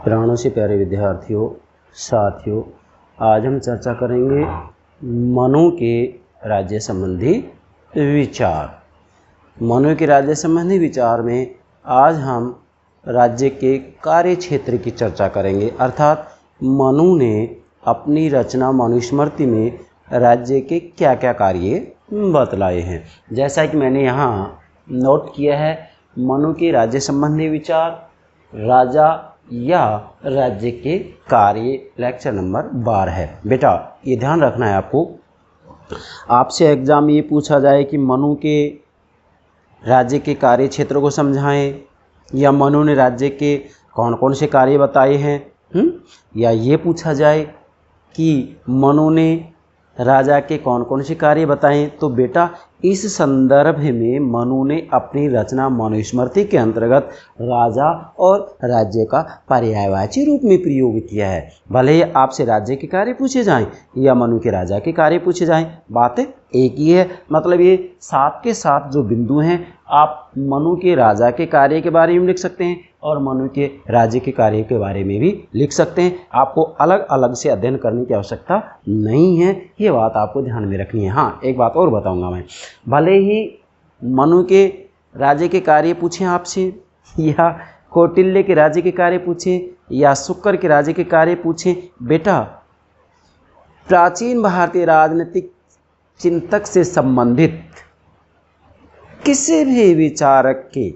प्राणों से प्यारे विद्यार्थियों, साथियों, आज हम चर्चा करेंगे मनु के राज्य संबंधी विचार। मनु के राज्य संबंधी विचार में आज हम राज्य के कार्य क्षेत्र की चर्चा करेंगे, अर्थात मनु ने अपनी रचना मनुस्मृति में राज्य के क्या क्या कार्य बतलाए हैं। जैसा कि मैंने यहाँ नोट किया है, मनु के राज्य संबंधी विचार, राजा या राज्य के कार्य, लेक्चर नंबर 12 है। बेटा ये ध्यान रखना है आपको, आपसे एग्जाम में ये पूछा जाए कि मनु के राज्य के कार्य क्षेत्र को समझाएं, या मनु ने राज्य के कौन कौन से कार्य बताए हैं, या ये पूछा जाए कि मनु ने राजा के कौन कौन से कार्य बताएं, तो बेटा इस संदर्भ में मनु ने अपनी रचना मनुस्मृति के अंतर्गत राजा और राज्य का पर्यायवाची रूप में प्रयोग किया है। भले ही आपसे राज्य के कार्य पूछे जाएं या मनु के राजा के कार्य पूछे जाएं, बात एक ही है। मतलब ये साथ के साथ जो बिंदु हैं, आप मनु के राजा के कार्य के बारे में लिख सकते हैं और मनु के राज्य के कार्य के बारे में भी लिख सकते हैं। आपको अलग अलग से अध्ययन करने की आवश्यकता नहीं है, ये बात आपको ध्यान में रखनी है। हाँ, एक बात और बताऊंगा मैं, भले ही मनु के राज्य के कार्य पूछें आपसे, या कौटिल्य के राज्य के कार्य पूछें, या शुक्र के राज्य के कार्य पूछें, बेटा प्राचीन भारतीय राजनीतिक चिंतक से संबंधित किसी भी विचारक के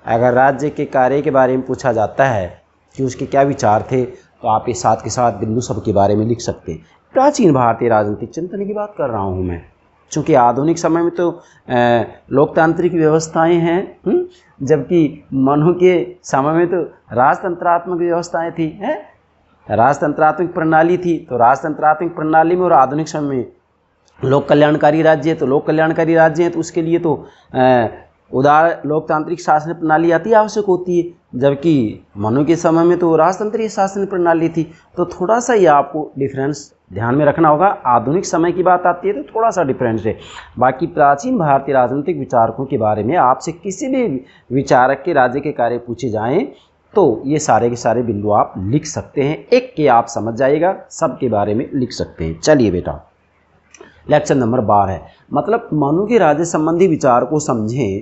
अगर राज्य के कार्य के बारे में पूछा जाता है कि उसके क्या विचार थे, तो आप इस साथ के साथ बिंदु सब के बारे में लिख सकते हैं। प्राचीन भारतीय राजनीतिक चिंतन की बात कर रहा हूँ मैं, चूँकि आधुनिक समय में तो लोकतांत्रिक व्यवस्थाएं हैं, जबकि मनु के समय में तो राजतंत्रात्मक व्यवस्थाएं थी, राजतंत्रात्मक प्रणाली थी। तो राजतंत्रात्मक प्रणाली में और आधुनिक समय में लोक कल्याणकारी राज्य है, तो लोक कल्याणकारी राज्य है तो उसके लिए तो उदार लोकतांत्रिक शासन प्रणाली अति आवश्यक होती है, जबकि मनु के समय में तो राजतंत्रीय शासन प्रणाली थी। तो थोड़ा सा ये आपको डिफरेंस ध्यान में रखना होगा। आधुनिक समय की बात आती है तो थोड़ा सा डिफरेंस है। बाकी प्राचीन भारतीय राजनीतिक विचारकों के बारे में आपसे किसी भी विचारक के राज्य के कार्य पूछे जाएं तो ये सारे के सारे बिंदु आप लिख सकते हैं। एक के आप समझ जाइएगा, सब के बारे में लिख सकते हैं। चलिए बेटा, लेक्चर नंबर 12 है, मतलब मनु के राज्य संबंधी विचार को समझें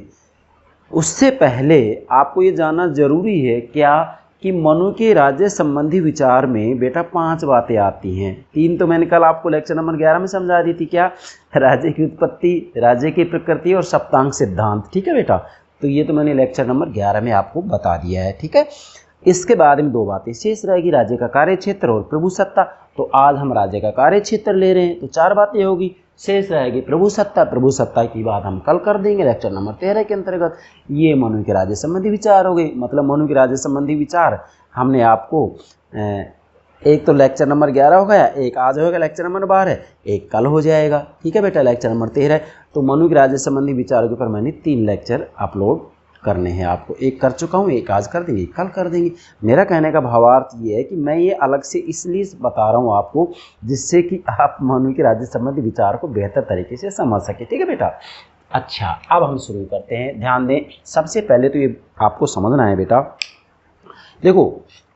उससे पहले आपको ये जानना जरूरी है क्या कि मनु के राज्य संबंधी विचार में बेटा 5 बातें आती हैं। 3 तो मैंने कल आपको लेक्चर नंबर 11 में समझा दी थी, क्या? राज्य की उत्पत्ति, राज्य की प्रकृति और सप्तांग सिद्धांत। ठीक है बेटा, तो ये तो मैंने लेक्चर नंबर 11 में आपको बता दिया है। ठीक है, इसके बाद में 2 बातें शेष रहेगी, राज्य का कार्य क्षेत्र और प्रभु सत्ता। तो आज हम राज्य का कार्य क्षेत्र ले रहे हैं तो 4 बातें होगी, शेष रहेगी प्रभु सत्ता। प्रभु सत्ता की बात हम कल कर देंगे लेक्चर नंबर 13 के अंतर्गत। ये मनु के राज्य संबंधी विचार हो गए। मतलब मनु के राज्य संबंधी विचार हमने आपको एक तो लेक्चर नंबर 11 हो गया, एक आज होगा लेक्चर नंबर 12, एक कल हो जाएगा। ठीक है बेटा, लेक्चर नंबर 13। तो मनु के राज्य संबंधी विचारों के ऊपर मैंने 3 लेक्चर अपलोड करने हैं आपको। एक कर चुका हूँ, एक आज कर देंगे, एक कल कर देंगे। मेरा कहने का भावार्थ ये है कि मैं ये अलग से इसलिए बता रहा हूँ आपको जिससे कि आप मनु के राज्य संबंधी विचार को बेहतर तरीके से समझ सके। ठीक है बेटा, अच्छा अब हम शुरू करते हैं। ध्यान दें, सबसे पहले तो ये आपको समझना है बेटा, देखो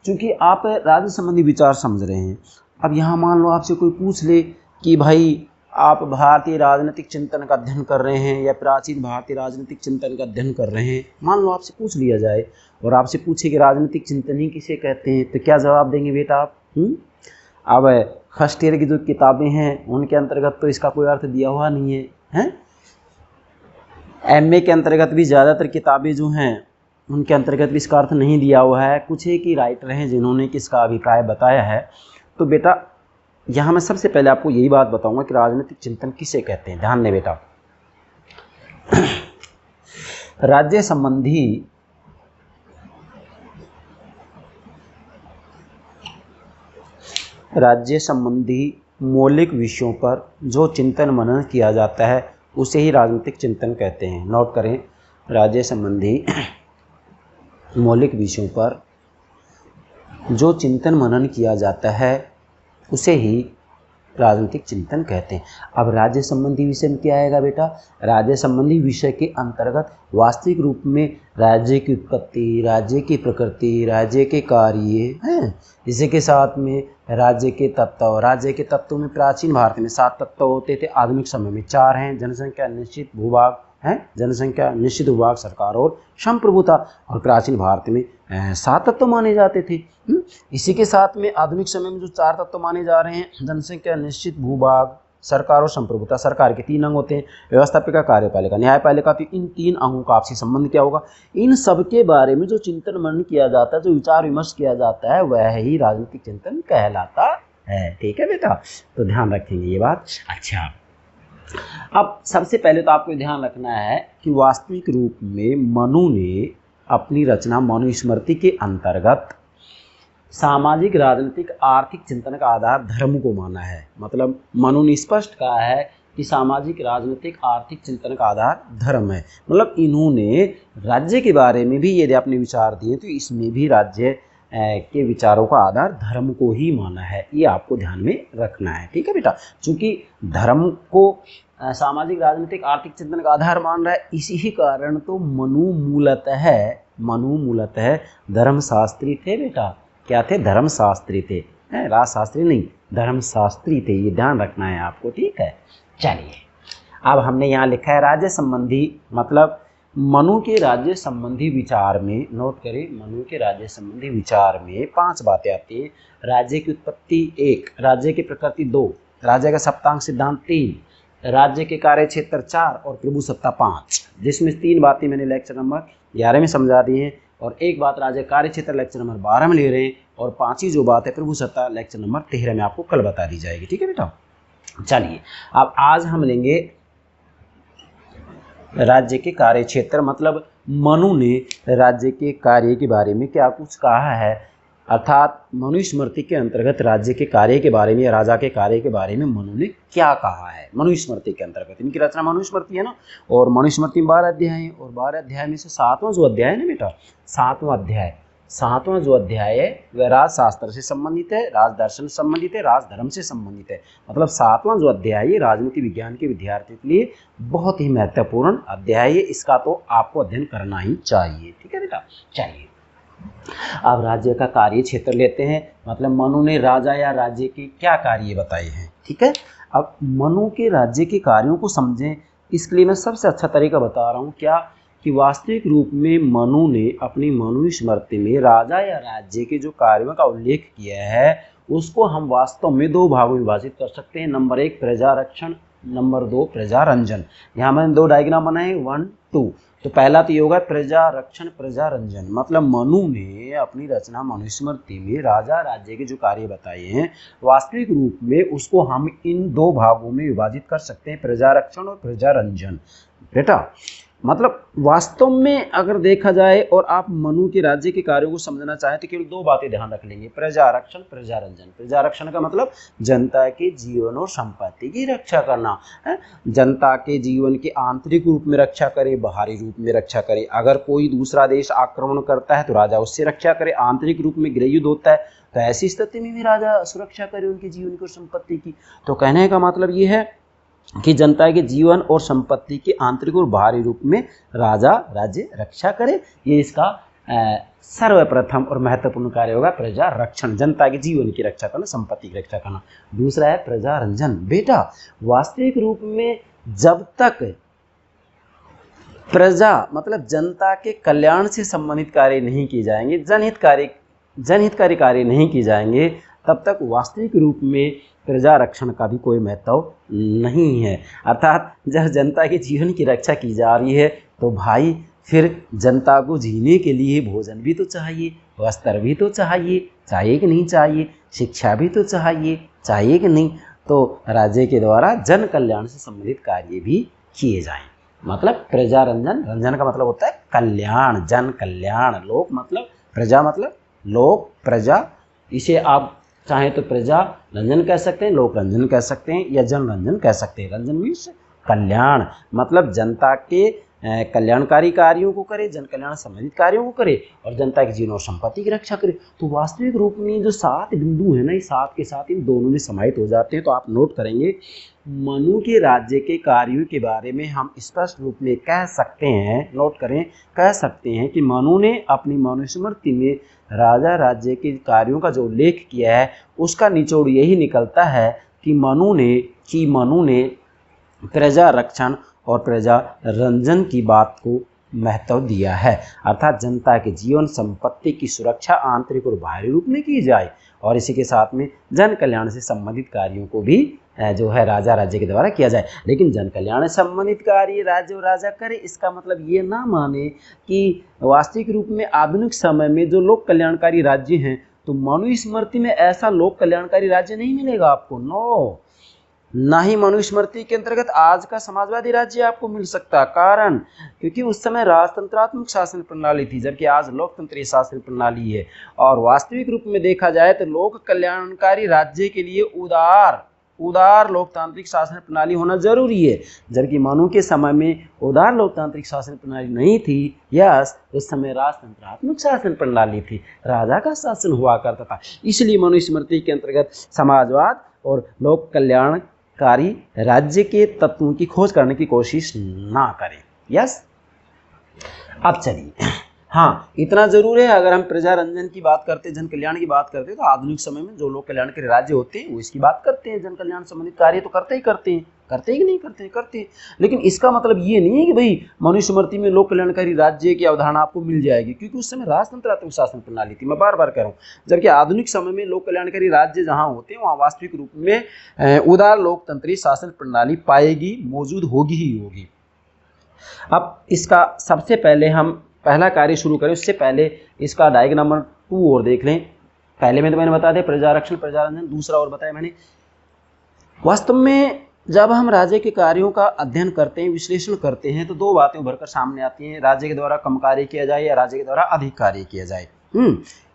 चूँकि आप राज्य संबंधी विचार समझ रहे हैं, अब यहाँ मान लो आपसे कोई पूछ ले कि भाई आप भारतीय राजनीतिक चिंतन का अध्ययन कर रहे हैं या प्राचीन भारतीय राजनीतिक चिंतन का अध्ययन कर रहे हैं, मान लो आपसे पूछ लिया जाए और आपसे पूछे कि राजनीतिक चिंतन ही किसे कहते हैं, तो क्या जवाब देंगे बेटा आप? अब फर्स्ट ईयर की जो किताबें हैं उनके अंतर्गत तो इसका कोई अर्थ दिया हुआ नहीं है, MA के अंतर्गत भी ज़्यादातर किताबें जो हैं उनके अंतर्गत भी इसका अर्थ नहीं दिया हुआ है। कुछ एक ही राइटर हैं जिन्होंने किसका अभिप्राय बताया है। तो बेटा यहाँ मैं सबसे पहले आपको यही बात बताऊंगा कि राजनीतिक चिंतन किसे कहते हैं। ध्यान दें बेटा, राज्य संबंधी मौलिक विषयों पर जो चिंतन मनन किया जाता है उसे ही राजनीतिक चिंतन कहते हैं। नोट करें, राज्य संबंधी मौलिक विषयों पर जो चिंतन मनन किया जाता है उसे ही राजनीतिक चिंतन कहते हैं। अब राज्य संबंधी विषय में क्या आएगा बेटा? राज्य संबंधी विषय के अंतर्गत वास्तविक रूप में राज्य की उत्पत्ति, राज्य की प्रकृति, राज्य के कार्य हैं, इसी के साथ में राज्य के तत्व। राज्य के तत्वों में प्राचीन भारत में 7 तत्व होते थे, आधुनिक समय में 4 हैं। जनसंख्या, निश्चित भूभाग है, जनसंख्या, निश्चित भूभाग, सरकार और संप्रभुता। और प्राचीन भारत में 7 तत्व माने जाते थे। इसी के साथ में आधुनिक समय में जो 4 तत्व माने जा रहे हैं, जनसंख्या, निश्चित भूभाग, सरकार और संप्रभुता। सरकार के 3 अंग होते हैं, व्यवस्थापिका, कार्यपालिका, न्यायपालिका। तो इन 3 अंगों का आपसी संबंध क्या होगा? इन सब के बारे में जो चिंतन मनन किया जाता है, जो विचार विमर्श किया जाता है, वह ही राजनीतिक चिंतन कहलाता है। ठीक है बेटा, तो ध्यान रखेंगे ये बात। अच्छा, अब सबसे पहले तो आपको ध्यान रखना है कि वास्तविक रूप में मनु ने अपनी रचना मनुस्मृति के अंतर्गत सामाजिक, राजनीतिक, आर्थिक चिंतन का आधार धर्म को माना है। मतलब मनु ने स्पष्ट कहा है कि सामाजिक, राजनीतिक, आर्थिक चिंतन का आधार धर्म है। मतलब इन्होंने राज्य के बारे में भी यदि आपने विचार दिए तो इसमें भी राज्य के विचारों का आधार धर्म को ही माना है। ये आपको ध्यान में रखना है। ठीक है बेटा, चूंकि धर्म को सामाजिक, राजनीतिक, आर्थिक चिंतन का आधार मान रहा है, इसी ही कारण तो मनु मूलतः धर्मशास्त्री थे बेटा। क्या थे? धर्मशास्त्री थे, राजशास्त्री नहीं, धर्मशास्त्री थे। ये ध्यान रखना है आपको। ठीक है, चलिए अब हमने यहाँ लिखा है राज्य संबंधी, मतलब मनु के राज्य संबंधी विचार में, नोट करें, मनु के राज्य संबंधी विचार में 5 बातें आती हैं। राज्य की उत्पत्ति 1, राज्य की प्रकृति 2, राज्य का सप्तांग सिद्धांत 3, राज्य के कार्य क्षेत्र 4 और प्रभु सत्ता 5, जिसमें 3 बातें मैंने लेक्चर नंबर 11 में समझा दी हैं और एक बात राज्य कार्य क्षेत्र लेक्चर नंबर 12 में ले रहे हैं और 5वीं जो बात है प्रभु सत्ता लेक्चर नंबर 13 में आपको कल बता दी जाएगी। ठीक है बेटा, चलिए अब आज हम लेंगे राज्य के कार्य क्षेत्र, मतलब मनु ने राज्य के कार्य के बारे में क्या कुछ कहा है, अर्थात मनुस्मृति के अंतर्गत राज्य के कार्य के बारे में या राजा के कार्य के बारे में मनु ने क्या कहा है। मनुस्मृति के अंतर्गत इनकी रचना मनुस्मृति है ना, और मनुस्मृति में 12 अध्याय हैं और 12 अध्याय में से 7वां जो अध्याय है ना बेटा, 7वां जो अध्याय है वह राजशास्त्र से संबंधित है, राजदर्शन से संबंधित है, राजधर्म से संबंधित है। मतलब 7वां जो अध्याय है राजनीति विज्ञान के विद्यार्थियों के लिए बहुत ही महत्वपूर्ण अध्याय है। इसका तो आपको अध्ययन करना ही चाहिए। ठीक है बेटा, चलिए अब राज्य का कार्य क्षेत्र लेते हैं, मतलब मनु ने राजा या राज्य के क्या कार्य बताए हैं। ठीक है, अब मनु के राज्य के कार्यों को समझें, इसके लिए मैं सबसे अच्छा तरीका बता रहा हूँ क्या, कि वास्तविक रूप में मनु ने अपनी मनुस्मृति में राजा या राज्य के जो कार्यों का उल्लेख किया है उसको हम वास्तव में 2 भागों में विभाजित कर सकते हैं। नंबर 1 प्रजारक्षण, नंबर 2 प्रजारंजन। यहाँ मैंने 2 डायग्राम बनाए 1, 2। तो पहला तो ये होगा प्रजारक्षण, प्रजारंजन। मतलब मनु ने अपनी रचना मनुस्मृति में राजा राज्य के जो कार्य बताए हैं वास्तविक रूप में उसको हम इन 2 भागों में विभाजित कर सकते हैं, प्रजारक्षण और प्रजारंजन। बेटा मतलब वास्तव में अगर देखा जाए और आप मनु के राज्य के कार्यों को समझना चाहें तो केवल 2 बातें ध्यान रख लेंगे, प्रजारक्षण, प्रजारंजन। प्रजारक्षण का मतलब जनता के जीवन और संपत्ति की रक्षा करना है, जनता के जीवन के आंतरिक रूप में रक्षा करे, बाहरी रूप में रक्षा करे। अगर कोई दूसरा देश आक्रमण करता है तो राजा उससे रक्षा करे, आंतरिक रूप में गृह युद्ध होता है तो ऐसी स्थिति में भी राजा सुरक्षा करे उनके जीवन की और संपत्ति की। तो कहने का मतलब ये है कि जनता के जीवन और संपत्ति के आंतरिक और बाहरी रूप में राजा राज्य रक्षा करे। ये इसका सर्वप्रथम और महत्वपूर्ण कार्य होगा, प्रजा रक्षण, जनता के जीवन की रक्षा करना, संपत्ति की रक्षा करना। दूसरा है प्रजारंजन। बेटा वास्तविक रूप में जब तक प्रजा मतलब जनता के कल्याण से संबंधित कार्य नहीं किए जाएंगे, जनहितकारी कार्य नहीं किए जाएंगे, तब तक वास्तविक रूप में प्रजा रक्षण का भी कोई महत्व नहीं है। अर्थात जब जनता के जीवन की रक्षा की जा रही है तो भाई फिर जनता को जीने के लिए भोजन भी तो चाहिए, वस्त्र भी तो चाहिए कि नहीं चाहिए, शिक्षा भी तो चाहिए कि नहीं। तो राज्य के द्वारा जन कल्याण से संबंधित कार्य भी किए जाएं। मतलब प्रजारंजन, रंजन का मतलब होता है कल्याण, जन कल्याण। लोक मतलब प्रजा, मतलब लोक प्रजा, इसे आप चाहे तो प्रजा रंजन कह सकते हैं, लोक रंजन कह सकते हैं या जन रंजन कह सकते हैं। रंजन मीन्स कल्याण, मतलब जनता के कल्याणकारी कार्यों को करे, जन कल्याण संबंधित कार्यों को करे और जनता के जीवन और संपत्ति की रक्षा करे। तो वास्तविक रूप में जो 7 बिंदु है ना, ये 7 के साथ इन दोनों में समाहित हो जाते हैं। तो आप नोट करेंगे, मनु के राज्य के कार्यों के बारे में हम स्पष्ट रूप में कह सकते हैं, नोट करें, कह सकते हैं कि मनु ने अपनी मनुस्मृति में राजा राज्य के कार्यों का जो उल्लेख किया है उसका निचोड़ यही निकलता है कि मनु ने प्रजा रक्षण और प्रजा रंजन की बात को महत्व दिया है, अर्थात जनता के जीवन संपत्ति की सुरक्षा आंतरिक और बाहरी रूप में की जाए और इसी के साथ में जन कल्याण से संबंधित कार्यों को भी जो है राजा राज्य के द्वारा किया जाए। लेकिन जन कल्याण से संबंधित कार्य राज्य और राजा करे, इसका मतलब ये ना माने कि वास्तविक रूप में आधुनिक समय में जो लोक कल्याणकारी राज्य हैं तो मनुस्मृति में ऐसा लोक कल्याणकारी राज्य नहीं मिलेगा आपको, नो, ना ही मनुस्मृति के अंतर्गत आज का समाजवादी राज्य आपको मिल सकता। कारण क्योंकि उस समय राजतंत्रात्मक शासन प्रणाली थी, जबकि आज लोकतंत्रीय शासन प्रणाली है। और वास्तविक रूप में देखा जाए तो लोक कल्याणकारी राज्य के लिए उदार लोकतांत्रिक शासन प्रणाली होना जरूरी है, जबकि मनु के समय में उदार लोकतांत्रिक शासन प्रणाली नहीं थी। यस, उस समय राजतंत्रात्मक शासन प्रणाली थी, राजा का शासन हुआ करता था। इसलिए मनुस्मृति के अंतर्गत समाजवाद और लोक कल्याणकारी राज्य के तत्वों की खोज करने की कोशिश ना करें। यस, अब चलिए, हाँ, इतना जरूर है, अगर हम प्रजा रंजन की बात करते, जन कल्याण की बात करते तो आधुनिक समय में जो लोक कल्याणकारी राज्य होते हैं वो इसकी बात करते हैं, जन कल्याण संबंधित कार्य तो करते हैं कि नहीं करते हैं। लेकिन इसका मतलब ये नहीं है कि भाई मनुस्मृति में लोक कल्याणकारी राज्य की अवधारणा आपको मिल जाएगी, क्योंकि उस समय राजतंत्रात्मक शासन प्रणाली थी, मैं बार बार कह रहा हूँ। जबकि आधुनिक समय में लोक कल्याणकारी राज्य जहाँ होते हैं वहाँ वास्तविक रूप में उदार लोकतंत्री शासन प्रणाली पाएगी, मौजूद होगी ही होगी। अब इसका सबसे पहले हम पहला कार्य शुरू करें, उससे पहले इसका डायग्राम नंबर 2 और देख लें। पहले में तो मैंने बता दिया प्रजा रक्षण प्रजा रंजन, दूसरा और बताया मैंने। वास्तव में जब हम राज्य के कार्यों का अध्ययन करते हैं, विश्लेषण करते हैं तो 2 बातें उभर कर सामने आती हैं, राज्य के द्वारा कम कार्य किया जाए या राज्य के द्वारा अधिक कार्य किया जाए।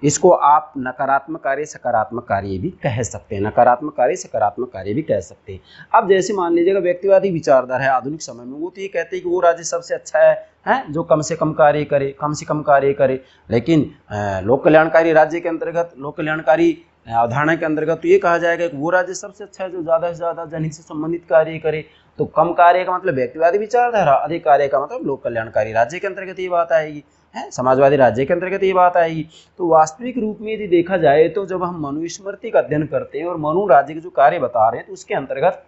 इसको आप नकारात्मक कार्य सकारात्मक कार्य भी कह सकते हैं, नकारात्मक कार्य सकारात्मक कार्य भी कह सकते हैं। अब जैसे मान लीजिएगा व्यक्तिवादी विचारधारा है आधुनिक समय में, वो तो ये कहते हैं कि वो राज्य सबसे अच्छा है जो कम से कम कार्य करे, लेकिन लोक कल्याणकारी राज्य के अंतर्गत, लोक कल्याणकारी अवधारणा के अंतर्गत तो ये कहा जाएगा कि वो राज्य सबसे अच्छा है जो ज़्यादा से ज़्यादा जनहित से संबंधित कार्य करे। तो कम कार्य का मतलब व्यक्तिवादी विचारधारा, अधिक कार्य का मतलब लोक कल्याणकारी राज्य के अंतर्गत ये बात आएगी, है समाजवादी राज्य के अंतर्गत ये बात आएगी। तो वास्तविक रूप में यदि देखा जाए तो जब हम मनुस्मृति का अध्ययन करते हैं और मनु राज्य के जो कार्य बता रहे हैं तो उसके अंतर्गत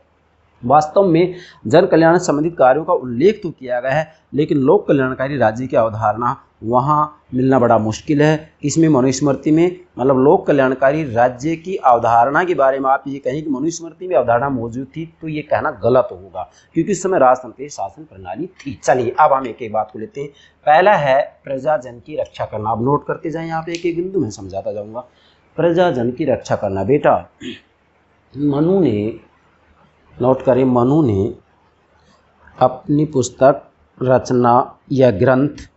वास्तव में जन कल्याण संबंधित कार्यों का उल्लेख तो किया गया है, लेकिन लोक कल्याणकारी राज्य की अवधारणा वहाँ मिलना बड़ा मुश्किल है। इसमें मनुस्मृति में मतलब लोक कल्याणकारी राज्य की अवधारणा के बारे में आप ये कहें कि मनुस्मृति में अवधारणा मौजूद थी तो ये कहना गलत होगा, क्योंकि उस समय राजतंत्रीय शासन प्रणाली थी। चलिए अब हम एक एक बात को लेते हैं। पहला है प्रजाजन की रक्षा करना। अब नोट करते जाएं, यहाँ पे एक एक बिंदु में समझाता जाऊँगा। प्रजाजन की रक्षा करना, बेटा मनु ने, नोट करें, मनु ने अपनी पुस्तक, रचना या ग्रंथ,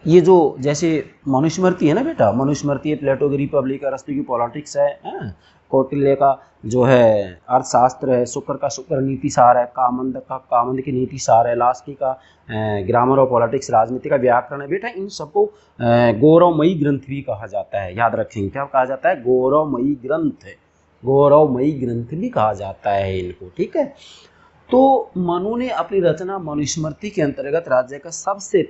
ये जो जैसे मनुस्मृति है ना बेटा, मनुस्मृति है, प्लेटो की रिपब्लिक, अरस्तु की पॉलिटिक्स है, कौटिल्य का जो है अर्थशास्त्र है, शुक्र का शुक्र नीति सार है, कामंद की नीति सार है, लास्की का ग्रामर ऑफ पॉलिटिक्स राजनीति का व्याकरण है। बेटा इन सबको गौरवमयी ग्रंथ भी कहा जाता है, याद रखेंगे क्या कहा जाता है, गौरवमयी ग्रंथ भी कहा जाता है इनको, ठीक है। तो मनु ने अपनी रचना मनुस्मृति के अंतर्गत राज्य का सबसे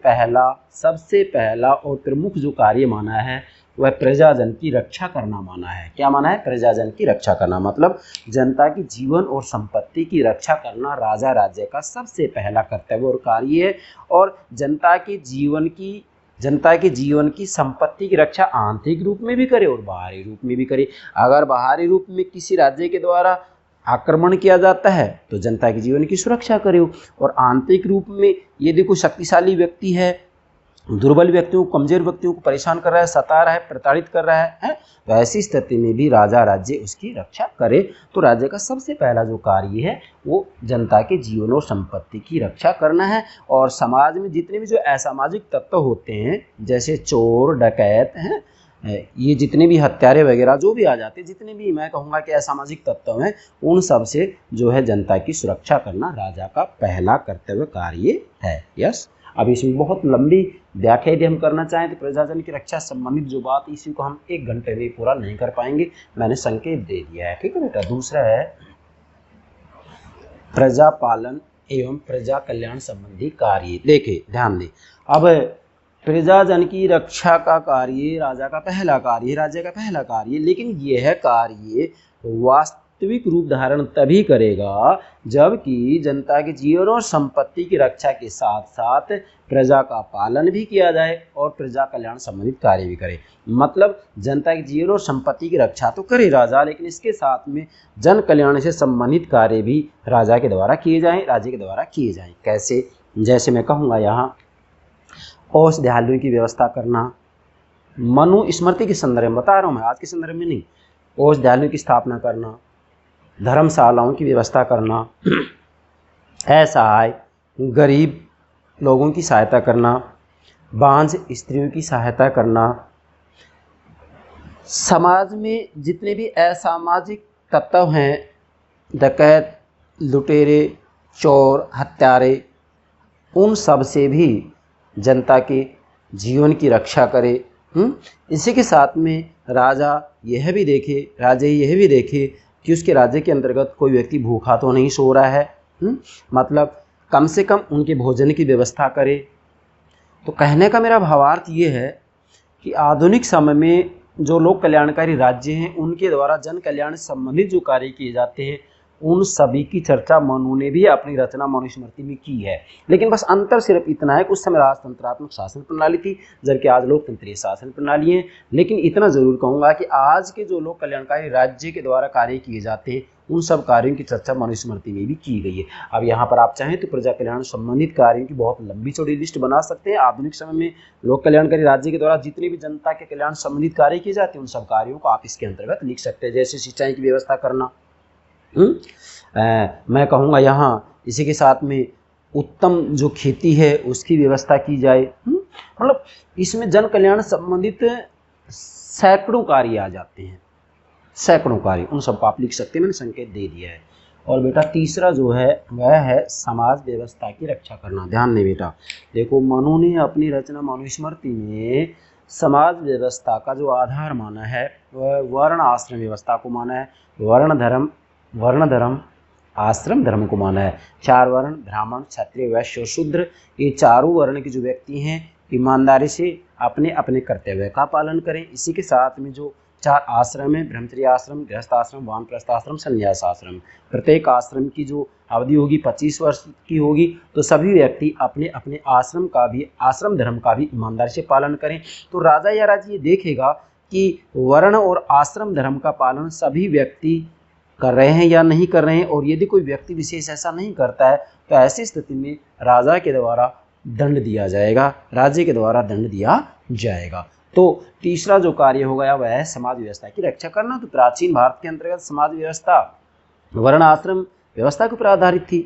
पहला और प्रमुख जो कार्य माना है वह प्रजाजन की रक्षा करना माना है। क्या माना है? प्रजाजन की रक्षा करना, मतलब जनता की जीवन और संपत्ति की रक्षा करना राजा राज्य का सबसे पहला कर्तव्य और कार्य है। और जनता के जीवन की संपत्ति की रक्षा आंतरिक रूप में भी करे और बाहरी रूप में भी करे। अगर बाहरी रूप में किसी राज्य के द्वारा आक्रमण किया जाता है तो जनता के जीवन की सुरक्षा करे, और आंतरिक रूप में यदि कोई शक्तिशाली व्यक्ति है दुर्बल व्यक्तियों को, कमजोर व्यक्तियों को परेशान कर रहा है, सता रहा है, प्रताड़ित कर रहा है, तो ऐसी स्थिति में भी राजा राज्य उसकी रक्षा करे। तो राज्य का सबसे पहला जो कार्य है वो जनता के जीवन और संपत्ति की रक्षा करना है। और समाज में जितने भी जो असामाजिक तत्व होते हैं जैसे चोर, डकैत हैं, ये जितने भी हत्यारे वगैरह जो भी आ जाते, जितने भी मैं कहूँगा कि असामाजिक तत्व हैं, उन सब से जो है जनता की सुरक्षा करना राजा का पहला कर्तव्य कार्य है। यस, अब इसमें बहुत लंबी व्याख्या यदि हम करना चाहें तो प्रजाजन की रक्षा संबंधित जो बात, इसी को हम 1 घंटे में पूरा नहीं कर पाएंगे, मैंने संकेत दे दिया है। ठीक है बेटा। दूसरा है प्रजा पालन एवं प्रजा कल्याण संबंधी कार्य। देखिए ध्यान दें, अब प्रजाजन की रक्षा का कार्य राजा का पहला कार्य, राज्य का पहला कार्य, लेकिन यह कार्य वास्तविक रूप धारण तभी करेगा जबकि जनता के जीवन और संपत्ति की रक्षा के साथ साथ प्रजा का पालन भी किया जाए और प्रजा कल्याण संबंधित कार्य भी करे। मतलब जनता के जीवन और संपत्ति की रक्षा तो करे राजा, लेकिन इसके साथ में जन कल्याण से संबंधित कार्य भी राजा के द्वारा किए जाएं, राज्य के द्वारा किए जाएं। कैसे? जैसे मैं कहूँगा यहाँ औषधालयों की व्यवस्था करना, मनुस्मृति के संदर्भ में बता रहा हूँ मैं, आज के संदर्भ में नहीं। औषधालयों की स्थापना करना, धर्मशालाओं की व्यवस्था करना, असहाय गरीब लोगों की सहायता करना, बांझ स्त्रियों की सहायता करना, समाज में जितने भी असामाजिक तत्व हैं, डकैत, लुटेरे, चोर, हत्यारे, उन सब से भी जनता के जीवन की रक्षा करे। इसी के साथ में राजा यह भी देखे कि उसके राज्य के अंतर्गत कोई व्यक्ति भूखा तो नहीं सो रहा है, मतलब कम से कम उनके भोजन की व्यवस्था करे। तो कहने का मेरा भावार्थ ये है कि आधुनिक समय में जो लोक कल्याणकारी राज्य हैं, उनके द्वारा जन कल्याण से संबंधित जो कार्य किए जाते हैं, उन सभी की चर्चा मनु ने भी अपनी रचना मनुस्मृति में की है। लेकिन बस अंतर सिर्फ इतना है कि उस समय राजतंत्रात्मक शासन प्रणाली थी, जबकि आज लोकतंत्रीय शासन प्रणाली है। लेकिन इतना जरूर कहूँगा कि आज के जो लोक कल्याणकारी राज्य के द्वारा कार्य किए जाते हैं, उन सब कार्यों की चर्चा मनुस्मृति में भी की गई है। अब यहाँ पर आप चाहें तो प्रजा कल्याण संबंधित कार्यों की बहुत लंबी चौड़ी लिस्ट बना सकते हैं। आधुनिक समय में लोक कल्याणकारी राज्य के द्वारा जितने भी जनता के कल्याण संबंधित कार्य किए जाते हैं, उन सब कार्यों को आप इसके अंतर्गत लिख सकते हैं। जैसे सिंचाई की व्यवस्था करना, मैं कहूँगा यहाँ इसी के साथ में उत्तम जो खेती है उसकी व्यवस्था की जाए। मतलब इसमें जन कल्याण संबंधित सैकड़ों कार्य आ जाते हैं, सैकड़ों कार्य, उन सबको आप लिख सकते हैं, मैंने संकेत दे दिया है। और बेटा तीसरा जो है वह है समाज व्यवस्था की रक्षा करना। ध्यान दें बेटा, देखो मनु ने अपनी रचना मनुस्मृति में समाज व्यवस्था का जो आधार माना है वह वर्ण आश्रम व्यवस्था को माना है। वर्ण धर्म आश्रम धर्म को माना है। 4 वर्ण ब्राह्मण, क्षत्रिय, वैश्य और शूद्र, ये चारों वर्ण के जो व्यक्ति हैं ईमानदारी से अपने अपने कर्तव्य का पालन करें। इसी के साथ में जो 4 आश्रम है, ब्रह्मचर्य आश्रम, गृहस्थ आश्रम, वानप्रस्थ आश्रम, संन्यास आश्रम, प्रत्येक आश्रम की जो अवधि होगी 25 वर्ष की होगी। तो सभी व्यक्ति अपने अपने आश्रम का भी, आश्रम धर्म का भी ईमानदारी से पालन करें। तो राजा या राज्य ये देखेगा कि वर्ण और आश्रम धर्म का पालन सभी व्यक्ति कर रहे हैं या नहीं कर रहे हैं, और यदि कोई व्यक्ति विशेष ऐसा नहीं करता है तो ऐसी स्थिति में राजा के द्वारा दंड दिया जाएगा, राज्य के द्वारा दंड दिया जाएगा। तो तीसरा जो कार्य हो गया वह है समाज व्यवस्था की रक्षा करना। तो प्राचीन भारत के अंतर्गत समाज व्यवस्था वर्ण आश्रम व्यवस्था के ऊपर आधारित थी।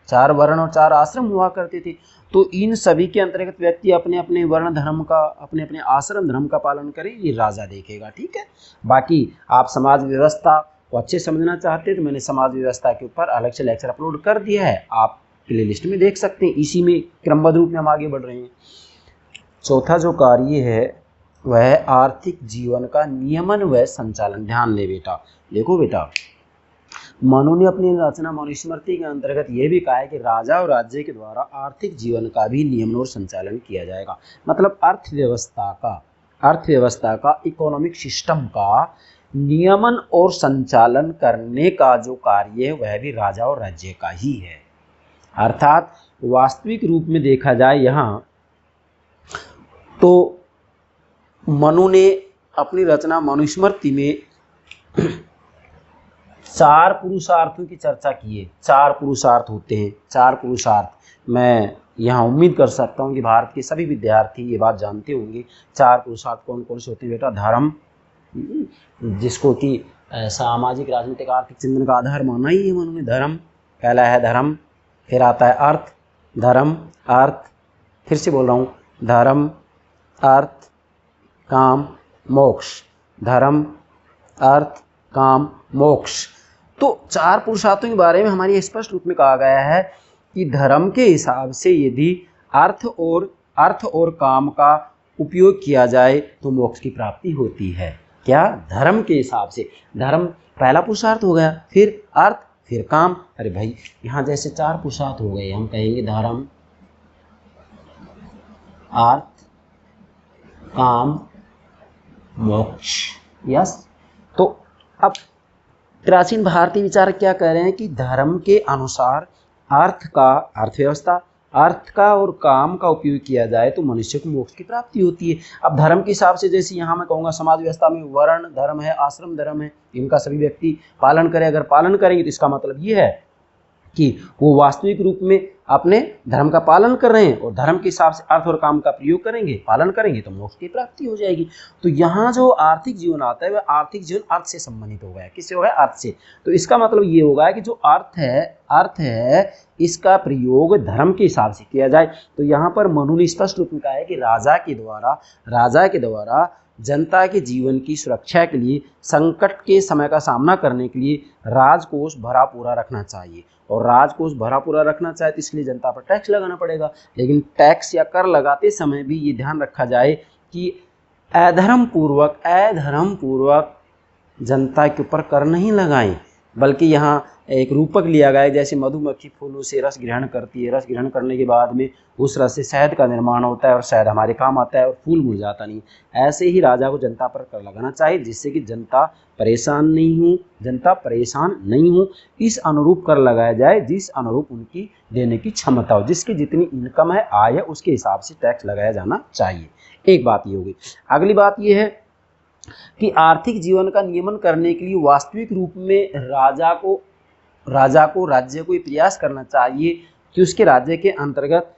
4 वर्ण और 4 आश्रम हुआ करते थे। तो इन सभी के अंतर्गत व्यक्ति अपने अपने वर्ण धर्म का, अपने अपने आश्रम धर्म का पालन करें, ये राजा देखेगा। ठीक है। बाकी आप समाज व्यवस्था को अच्छे समझना चाहते हैं तो मैंने समाज व्यवस्था के ऊपर अलग से लेक्चर अपलोड कर दिया है, आप प्लेलिस्ट में देख सकते हैं। इसी में क्रमबद्ध रूप में हम आगे बढ़ रहे हैं। चौथा जो कार्य है वह आर्थिक जीवन का नियमन व संचालन। ध्यान दे बेटा, देखो बेटा मनु ने अपनी रचना मनुस्मृति के अंतर्गत यह भी कहा है कि राजा और राज्य के द्वारा आर्थिक जीवन का भी नियमन और संचालन किया जाएगा। मतलब अर्थव्यवस्था का इकोनॉमिक सिस्टम का नियमन और संचालन करने का जो कार्य है वह भी राजा और राज्य का ही है। अर्थात वास्तविक रूप में देखा जाए यहाँ तो मनु ने अपनी रचना मनुस्मृति में 4 पुरुषार्थों की चर्चा की है। 4 पुरुषार्थ होते हैं, 4 पुरुषार्थ। मैं यहाँ उम्मीद कर सकता हूँ कि भारत के सभी विद्यार्थी ये बात जानते होंगे। 4 पुरुषार्थ कौन कौन से होते हैं बेटा? धर्म, जिसको कि सामाजिक राजनीतिक आर्थिक चिंतन का आधार माना ही है मनु ने। धर्म पहला है धर्म, फिर आता है अर्थ, धर्म, अर्थ, फिर से बोल रहा हूँ, धर्म, अर्थ, काम, मोक्ष, धर्म, अर्थ, काम, मोक्ष। तो 4 पुरुषार्थों के बारे में हमारी स्पष्ट रूप में कहा गया है कि धर्म के हिसाब से यदि अर्थ और काम का उपयोग किया जाए तो मोक्ष की प्राप्ति होती है। क्या? धर्म के हिसाब से। धर्म पहला पुरुषार्थ हो गया, फिर अर्थ, फिर काम। अरे भाई यहाँ जैसे 4 पुरुषार्थ हो गए, हम कहेंगे धर्म, अर्थ, काम, मोक्ष। यस। तो अब प्राचीन भारतीय विचारक क्या कह रहे हैं कि धर्म के अनुसार अर्थव्यवस्था, अर्थ का और काम का उपयोग किया जाए तो मनुष्य को मोक्ष की प्राप्ति होती है। अब धर्म के हिसाब से जैसे यहाँ मैं कहूँगा समाज व्यवस्था में वर्ण धर्म है, आश्रम धर्म है, इनका सभी व्यक्ति पालन करें। अगर पालन करेंगे तो इसका मतलब ये है कि वो वास्तविक रूप में अपने धर्म का पालन कर रहे हैं और धर्म के हिसाब से अर्थ और काम का प्रयोग करेंगे, पालन करेंगे तो मोक्ष की प्राप्ति हो जाएगी। तो यहाँ जो आर्थिक जीवन आता है वह आर्थिक जीवन अर्थ से संबंधित हो गया। किससे हो गया? अर्थ से। तो इसका मतलब ये होगा कि जो अर्थ है इसका प्रयोग धर्म के हिसाब से किया जाए। तो यहाँ पर मनु ने स्पष्ट रूप में कहा है कि राजा के द्वारा जनता के जीवन की सुरक्षा के लिए, संकट के समय का सामना करने के लिए राजकोष भरा पूरा रखना चाहिए। और राजकोष भरा पूरा रखना चाहे तो इसलिए जनता पर टैक्स लगाना पड़ेगा। लेकिन टैक्स या कर लगाते समय भी ये ध्यान रखा जाए कि अधर्म पूर्वक जनता के ऊपर कर नहीं लगाएं, बल्कि यहाँ एक रूपक लिया गया है। जैसे मधुमक्खी फूलों से रस ग्रहण करती है, रस ग्रहण करने के बाद में उस रस से शहद का निर्माण होता है और शहद हमारे काम आता है और फूल मुरझाता नहीं। ऐसे ही राजा को जनता पर कर लगाना चाहिए जिससे कि जनता परेशान नहीं हो। इस अनुरूप कर लगाया जाए जिस अनुरूप उनकी देने की क्षमता हो, जिसकी जितनी इनकम है, आय है, उसके हिसाब से टैक्स लगाया जाना चाहिए। एक बात ये होगी। अगली बात ये है कि आर्थिक जीवन का नियमन करने के लिए वास्तविक रूप में राजा को राज्य को ये प्रयास करना चाहिए कि उसके राज्य के अंतर्गत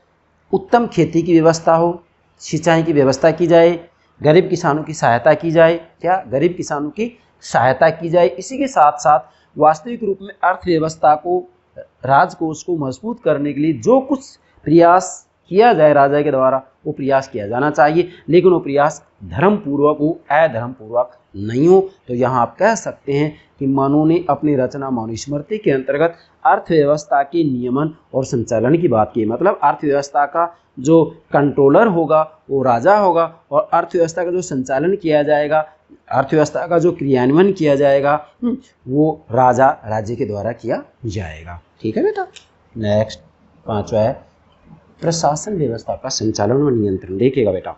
उत्तम खेती की व्यवस्था हो, सिंचाई की व्यवस्था की जाए, गरीब किसानों की सहायता की जाए। क्या? गरीब किसानों की सहायता की जाए। इसी के साथ साथ वास्तविक रूप में अर्थव्यवस्था को, राजकोष को मजबूत करने के लिए जो कुछ प्रयास किया जाए राजा के द्वारा, वो प्रयास किया जाना चाहिए, लेकिन वो प्रयास धर्मपूर्वक हो, अधर्मपूर्वक नहीं हो। तो यहाँ आप कह सकते हैं कि मनु ने अपनी रचना मनुस्मृति के अंतर्गत अर्थव्यवस्था के नियमन और संचालन की बात की। मतलब अर्थव्यवस्था का जो कंट्रोलर होगा वो राजा होगा और अर्थव्यवस्था का जो संचालन किया जाएगा, अर्थव्यवस्था का जो क्रियान्वयन किया जाएगा वो राज्य के द्वारा किया जाएगा। ठीक है बेटा। नेक्स्ट 5वां है प्रशासन व्यवस्था का संचालन व नियंत्रण। देखिएगा बेटा,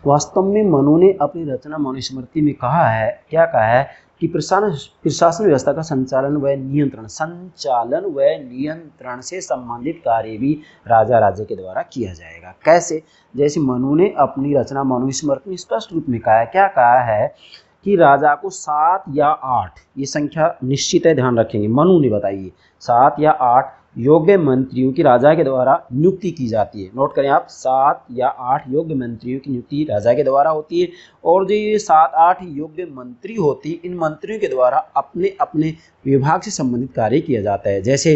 वास्तव में मनु ने अपनी रचना मनुस्मृति में कहा है, क्या कहा है कि प्रशासन व्यवस्था का संचालन व नियंत्रण से संबंधित कार्य भी राज्य के द्वारा किया जाएगा। कैसे? जैसे मनु ने अपनी रचना मनुस्मृति में स्पष्ट रूप में कहा है, क्या कहा है कि राजा को 7 या 8, ये संख्या निश्चित है, ध्यान रखेंगे, मनु ने बताइए, 7 या 8 योग्य मंत्रियों की राजा के द्वारा नियुक्ति की जाती है। नोट करें आप, 7 या 8 योग्य मंत्रियों की नियुक्ति राजा के द्वारा होती है। और जो ये 7-8 योग्य मंत्री होती है, इन मंत्रियों के द्वारा अपने अपने विभाग से संबंधित कार्य किया जाता है। जैसे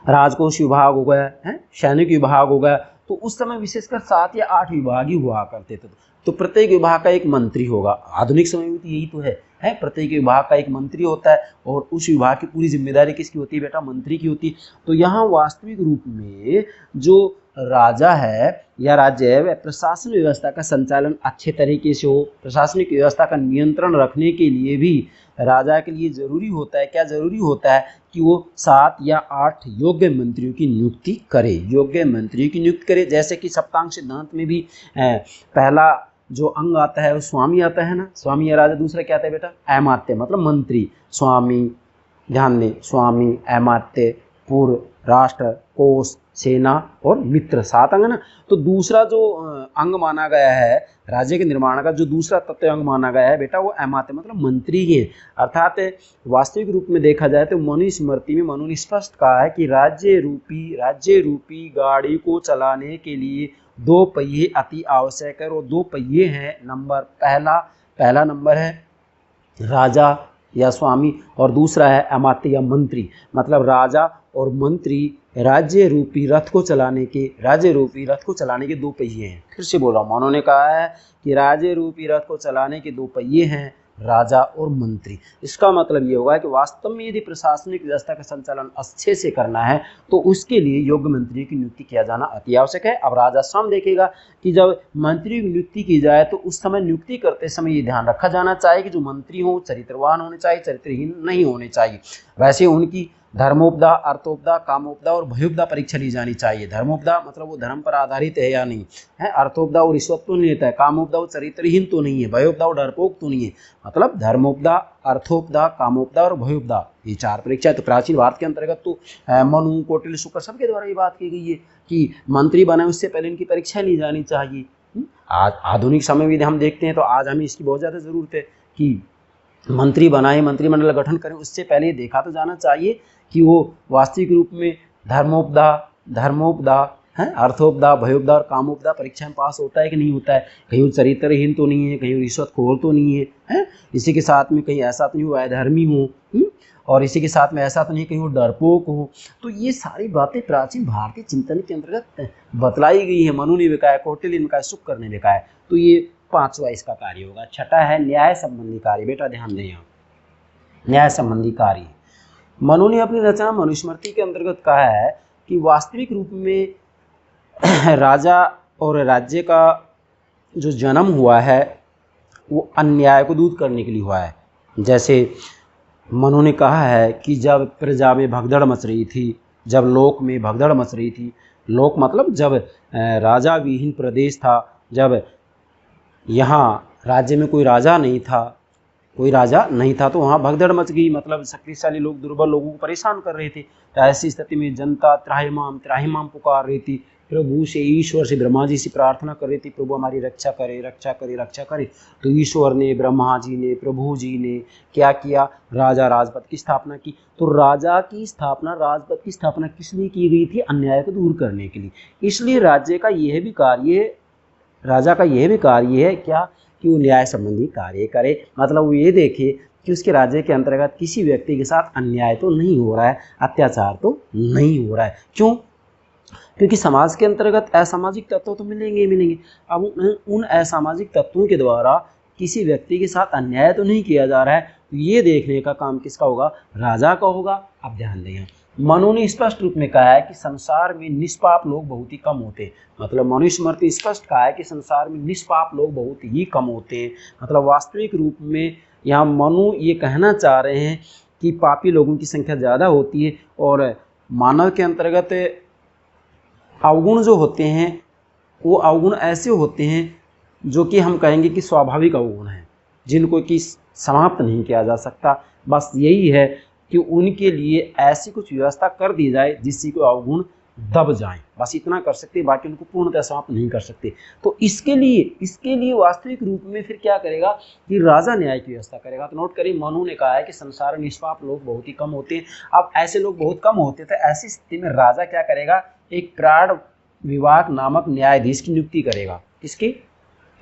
राजकोष विभाग हो गया है, सैनिक विभाग हो गया, तो उस समय विशेषकर 7 या 8 विभाग ही हुआ करते थे। तो प्रत्येक विभाग का एक मंत्री होगा। आधुनिक समय में तो यही तो है, प्रत्येक विभाग का एक मंत्री होता है और उस विभाग की पूरी जिम्मेदारी किसकी होती है बेटा? मंत्री की होती है। तो यहाँ वास्तविक रूप में जो राजा है या राज्य है वह प्रशासन व्यवस्था का संचालन अच्छे तरीके से हो, प्रशासनिक व्यवस्था का नियंत्रण रखने के लिए भी राजा के लिए जरूरी होता है, क्या जरूरी होता है कि वो 7 या 8 योग्य मंत्रियों की नियुक्ति करे। जैसे कि सप्तांग सिद्धांत में भी पहला जो अंग आता है वो स्वामी आता है ना, स्वामी या राजा। दूसरा क्या आता है बेटा? अमात्य, मतलब मंत्री। स्वामी, ध्यान दें, स्वामी, अमात्य, पूर्व, राष्ट्र, कोष, सेना और मित्र, 7 अंग ना। तो दूसरा जो अंग माना गया है राज्य के निर्माण का, जो दूसरा तत्व अंग माना गया है बेटा, वो अमात्य मतलब मंत्री ही है। अर्थात वास्तविक रूप में देखा जाए तो मनुस्मृति में मनु ने स्पष्ट कहा है कि राज्य रूपी गाड़ी को चलाने के लिए 2 पहिए अति आवश्यक है। और 2 पहिए हैं, पहला नंबर है राजा या स्वामी, और दूसरा है अमात्य या मंत्री। मतलब राजा और मंत्री राज्य रूपी रथ को चलाने के दो पहिए हैं। फिर से बोल रहा हूँ, उन्होंने कहा है कि राज्य रूपी रथ को चलाने के दो पहिए हैं, राजा और मंत्री। इसका मतलब ये होगा कि वास्तव में यदि प्रशासनिक व्यवस्था का संचालन अच्छे से करना है तो उसके लिए योग्य मंत्री की नियुक्ति किया जाना अति आवश्यक है। अब राजा स्वयं देखेगा कि जब मंत्री की नियुक्ति की जाए तो उस समय नियुक्ति करते समय ये ध्यान रखा जाना चाहिए कि जो मंत्री हो चरित्रवान होने चाहिए, चरित्रहीन नहीं होने चाहिए। वैसे उनकी धर्मोपदा, अर्थोपदा, कामोपदा और भयोपदा परीक्षा ली जानी चाहिए। धर्मोपदा मतलब वो धर्म पर आधारित है या नहीं है, अर्थोपदा वो रिश्वत तो नहीं लेता है, कामोपदा वो चरित्रहीन तो नहीं है, भयोपदा वो डरपोक तो नहीं है। मतलब धर्मोपदा, अर्थोपदा, कामोपदा और भयोपदा, ये 4 परीक्षा। तो प्राचीन भारत के अंतर्गत तो मनु, कौटिल्य, शुक्र सबके द्वारा ये बात की गई है कि मंत्री बने उससे पहले इनकी परीक्षा ली जानी चाहिए। आज आधुनिक समय में हम देखते हैं तो आज हमें इसकी बहुत ज़्यादा ज़रूरत है कि मंत्री बनाए, मंत्रिमंडल गठन करें, उससे पहले ये देखा तो जाना चाहिए कि वो वास्तविक रूप में धर्मोपदा है, अर्थोपदा, भयोपदा और कामोपदा परीक्षा में पास होता है कि नहीं होता है। कहीं वो चरित्रहीन तो नहीं है, कहीं वो रिश्वतखोर तो नहीं है, इसी के साथ में कहीं ऐसा तो नहीं वो अधर्मी हो, और इसी के साथ में ऐसा तो नहीं कहीं वो डरपोक हो। तो ये सारी बातें प्राचीन भारतीय चिंतन के अंतर्गत बतलाई गई है। मनु ने भी कहा है, कौटिल्य ने कहा है, शुक्र ने भी कहा है। तो ये 5वां इसका कार्य होगा। छठा है न्याय संबंधी कार्य। बेटा ध्यान दें, यहाँ न्याय संबंधी कार्य मनु ने अपनी रचना मनुस्मृति के अंतर्गत कहा है कि वास्तविक रूप में राजा और राज्य का जो जन्म हुआ है वो अन्याय को दूर करने के लिए हुआ है। जैसे मनु ने कहा है कि जब प्रजा में भगदड़ मच रही थी, जब लोक में भगदड़ मच रही थी, लोक मतलब जब राजा विहीन प्रदेश था, जब यहाँ राज्य में कोई राजा नहीं था तो वहाँ भगदड़ मच गई। मतलब शक्तिशाली लोग दुर्बल लोगों को परेशान कर रहे थे। तो ऐसी स्थिति में जनता त्राहिमाम पुकार रही थी, प्रभु से, ईश्वर से, ब्रह्मा जी से प्रार्थना कर रही थी, प्रभु हमारी रक्षा करे। तो ईश्वर ने, ब्रह्मा जी ने, प्रभु जी ने क्या किया, राजा राजपद की स्थापना की। तो राजपद की स्थापना किस लिए की गई थी? अन्याय को दूर करने के लिए। इसलिए राजा का यह भी कार्य है क्या कि वो न्याय संबंधी कार्य करे। मतलब वो ये देखे कि उसके राज्य के अंतर्गत किसी व्यक्ति के साथ अन्याय तो नहीं हो रहा है, अत्याचार तो नहीं हो रहा है। क्यों? क्योंकि समाज के अंतर्गत असामाजिक तत्व तो मिलेंगे। अब उन असामाजिक तत्वों के द्वारा किसी व्यक्ति के साथ अन्याय तो नहीं किया जा रहा है। तो ये देखने का काम किसका होगा? राजा का होगा। अब ध्यान दें, मनु ने स्पष्ट रूप में कहा है कि संसार में निष्पाप लोग बहुत ही कम होते हैं। मतलब मनुस्मृति स्पष्ट कहा है कि संसार में निष्पाप लोग बहुत ही कम होते हैं। मतलब वास्तविक रूप में यहाँ मनु ये कहना चाह रहे हैं कि पापी लोगों की संख्या ज़्यादा होती है और मानव के अंतर्गत अवगुण जो होते हैं वो अवगुण ऐसे होते हैं जो कि हम कहेंगे कि स्वाभाविक अवगुण हैं, जिनको कि समाप्त नहीं किया जा सकता। बस यही है कि उनके लिए ऐसी कुछ व्यवस्था कर दी जाए जिससे कि अवगुण दब जाएं। बस इतना कर सकते हैं, बाकी उनको पूर्णतः समाप्त नहीं कर सकते। तो इसके लिए वास्तविक रूप में फिर क्या करेगा कि राजा न्याय की व्यवस्था करेगा। तो नोट करिए, मनु ने कहा है कि संसार में निष्पाप लोग बहुत ही कम होते हैं। अब ऐसे लोग बहुत कम होते थे, ऐसी स्थिति में राजा क्या करेगा? एक प्राण विभाग नामक न्यायाधीश की नियुक्ति करेगा। किसकी?